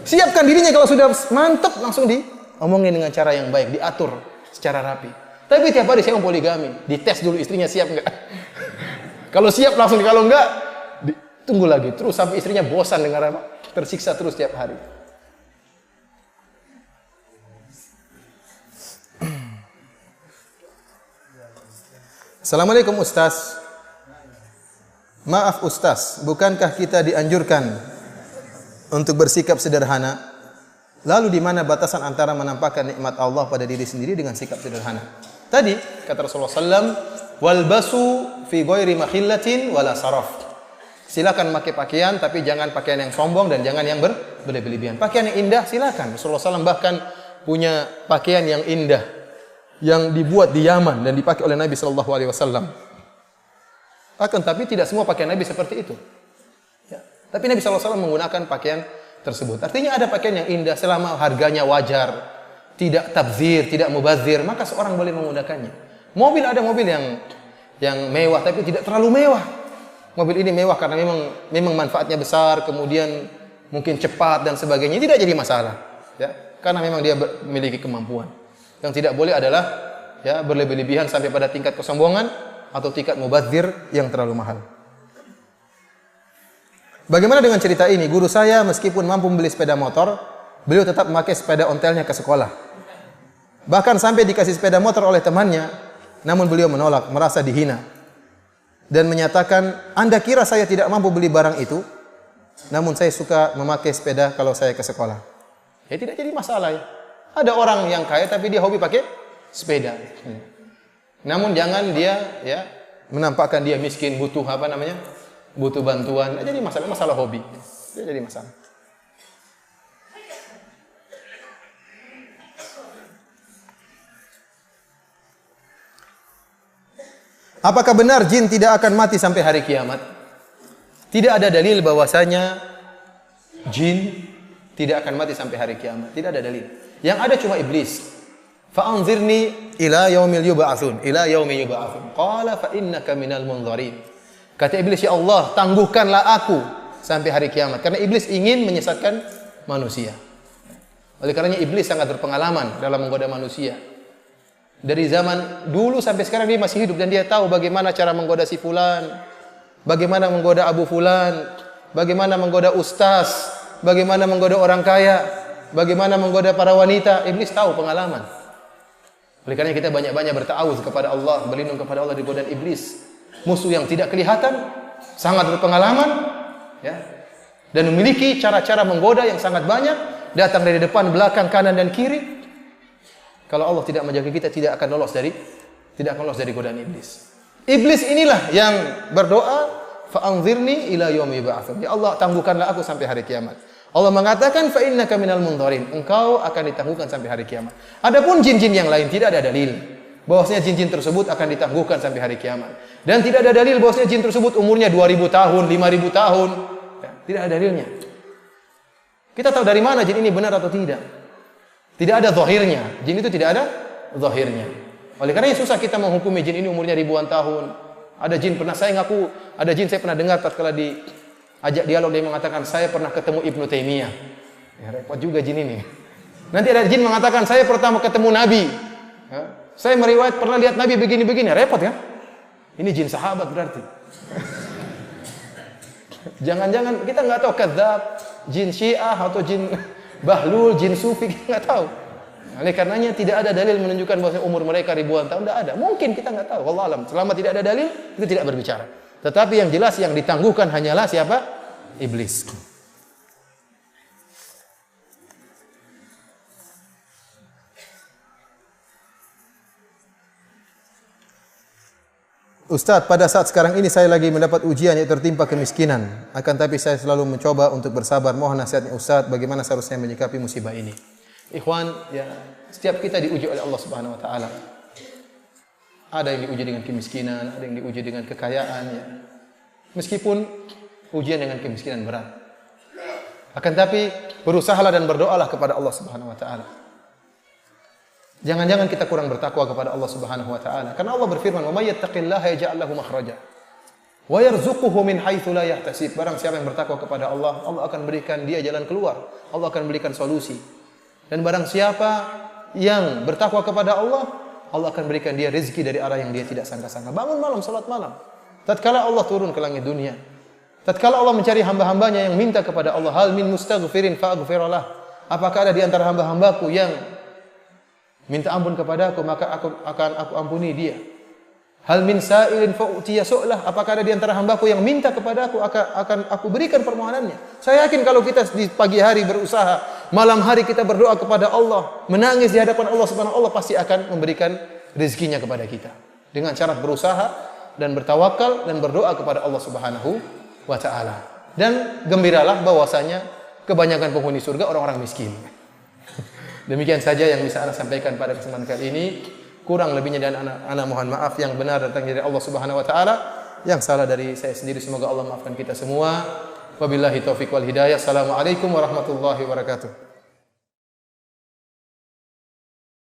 Siapkan dirinya, kalau sudah mantap langsung diomongin dengan cara yang baik, diatur secara rapi. Tapi tiap hari saya mau poligami, dites dulu istrinya siap enggak. Kalau siap langsung, kalau enggak tunggu lagi terus sampai istrinya bosan dengar tersiksa terus tiap hari. Assalamualaikum Ustaz. Maaf Ustaz, bukankah kita dianjurkan untuk bersikap sederhana? Lalu di mana batasan antara menampakkan nikmat Allah pada diri sendiri dengan sikap sederhana? Tadi kata Rasulullah SAW, walbasu fi ghairi makhillatin wala saraf. Silakan pakai pakaian, tapi jangan pakaian yang sombong dan jangan yang berlebihan. Pakaian yang indah silakan. Rasulullah SAW bahkan punya pakaian yang indah yang dibuat di Yaman dan dipakai oleh Nabi sallallahu alaihi wasallam. Akan tapi tidak semua pakaian Nabi seperti itu. Ya. Tapi Nabi sallallahu alaihi wasallam menggunakan pakaian tersebut. Artinya ada pakaian yang indah selama harganya wajar, tidak tabzir, tidak mubazir, maka seorang boleh menggunakannya. Mobil, ada mobil yang mewah tapi tidak terlalu mewah. Mobil ini mewah karena memang manfaatnya besar, kemudian mungkin cepat dan sebagainya, tidak jadi masalah. Ya, karena memang dia memiliki kemampuan. Yang tidak boleh adalah ya berlebih-lebihan sampai pada tingkat kesombongan atau tingkat mubazir yang terlalu mahal. Bagaimana dengan cerita ini? Guru saya meskipun mampu membeli sepeda motor, beliau tetap memakai sepeda ontelnya ke sekolah. Bahkan sampai dikasih sepeda motor oleh temannya, namun beliau menolak, merasa dihina. Dan menyatakan, Anda kira saya tidak mampu beli barang itu? Namun saya suka memakai sepeda kalau saya ke sekolah. Ya tidak jadi masalah ya. Ada orang yang kaya tapi dia hobi pakai sepeda. Namun jangan dia ya menampakkan dia miskin, butuh butuh bantuan, jadi masalah hobi. Jadi masalah. Apakah benar jin tidak akan mati sampai hari kiamat? Tidak ada dalil bahwasanya jin tidak akan mati sampai hari kiamat. Tidak ada dalil. Yang ada cuma iblis. Fa'anzirni ila yaumil yub'atsun, ila yaumi yub'atsun. Qala fa innaka minal munzarin. Kata iblis, ya Allah, tangguhkanlah aku sampai hari kiamat. Karena iblis ingin menyesatkan manusia. Oleh karenanya iblis sangat berpengalaman dalam menggoda manusia. Dari zaman dulu sampai sekarang dia masih hidup dan dia tahu bagaimana cara menggoda si fulan, bagaimana menggoda Abu Fulan, bagaimana menggoda ustaz, bagaimana menggoda orang kaya, bagaimana menggoda para wanita. Iblis tahu pengalaman. Oleh karena kita banyak-banyak berta'awuz kepada Allah, berlindung kepada Allah dari godaan iblis. Musuh yang tidak kelihatan, sangat berpengalaman, ya, dan memiliki cara-cara menggoda yang sangat banyak, datang dari depan, belakang, kanan dan kiri. Kalau Allah tidak menjaga kita, tidak akan lolos dari godaan iblis. Iblis inilah yang berdoa, fa'anzirni ila yaumi yub'atsun. Ya Allah, tangguhkanlah aku sampai hari kiamat. Allah mengatakan, fa innaka minal munzarin. Engkau akan ditangguhkan sampai hari kiamat. Adapun jin-jin yang lain tidak ada dalil bahwasanya jin-jin tersebut akan ditangguhkan sampai hari kiamat. Dan tidak ada dalil bahwasanya jin tersebut umurnya 2000 tahun, 5000 tahun. Ya, tidak ada dalilnya. Kita tahu dari mana jin ini benar atau tidak. Tidak ada zahirnya. Jin itu tidak ada zahirnya. Oleh karena susah kita menghukumi jin ini umurnya ribuan tahun. Ada jin saya pernah dengar tatkala diajak dialog dia mengatakan saya pernah ketemu Ibnu Taimiyah. Ya, repot juga jin ini. Nanti ada jin mengatakan saya pertama ketemu Nabi. Ya, saya meriwayat pernah lihat Nabi begini-begini. Repot kan? Ini jin sahabat berarti. Jangan-jangan kita nggak tahu kadzab, jin Syiah atau jin Bahlul, jin Sufi, kita nggak tahu. Oleh karenanya tidak ada dalil menunjukkan bahwa umur mereka ribuan tahun, tidak ada. Mungkin kita nggak tahu. Wallahu alam. Selama tidak ada dalil, kita tidak berbicara. Tetapi yang jelas yang ditangguhkan hanyalah siapa? Iblis. Ustaz, pada saat sekarang ini saya lagi mendapat ujian yaitu tertimpa kemiskinan. Akan tapi saya selalu mencoba untuk bersabar. Mohon nasihatnya Ustaz, bagaimana seharusnya menyikapi musibah ini? Ikhwan, ya, setiap kita diuji oleh Allah Subhanahu wa taala. Ada yang diuji dengan kemiskinan, ada yang diuji dengan kekayaan, ya. Meskipun ujian dengan kemiskinan berat. Akan tapi berusahalah dan berdoalah kepada Allah Subhanahu wa taala. Jangan-jangan kita kurang bertakwa kepada Allah Subhanahu wa taala. Karena Allah berfirman, "Wa may yattaqillaha yaj'al lahu makhraja wa yarzuquhu min haitsu la yahtasib." Barang siapa yang bertakwa kepada Allah, Allah akan berikan dia jalan keluar. Allah akan berikan solusi. Dan barang siapa yang bertakwa kepada Allah, Allah akan berikan dia rezeki dari arah yang dia tidak sangka-sangka. Bangun malam, salat malam. Tatkala Allah turun ke langit dunia, tatkala Allah mencari hamba-hambanya yang minta kepada Allah, "Hal min mustaghfirin fa'ghfirlah." Apakah ada di antara hamba-hambaku yang minta ampun kepadaku, maka aku ampuni dia. Hal min sa'ilin fa'utiya su'lah. Apakah ada di antara hambaku yang minta kepadaku, akan aku berikan permohonannya. Saya yakin kalau kita di pagi hari berusaha, malam hari kita berdoa kepada Allah, menangis di hadapan Allah Subhanahu wa taala, pasti akan memberikan rezekinya kepada kita. Dengan syarat berusaha dan bertawakal dan berdoa kepada Allah Subhanahu wa taala. Dan gembiralah bahwasanya kebanyakan penghuni surga orang-orang miskin. Demikian saja yang bisa Ana sampaikan pada kesempatan kali ini. Kurang lebihnya dan Ana mohon maaf. Yang benar datang dari Allah Subhanahu wa taala, yang salah dari saya sendiri semoga Allah maafkan kita semua. Wabillahi taufik wal hidayah. Assalamualaikum warahmatullahi wabarakatuh.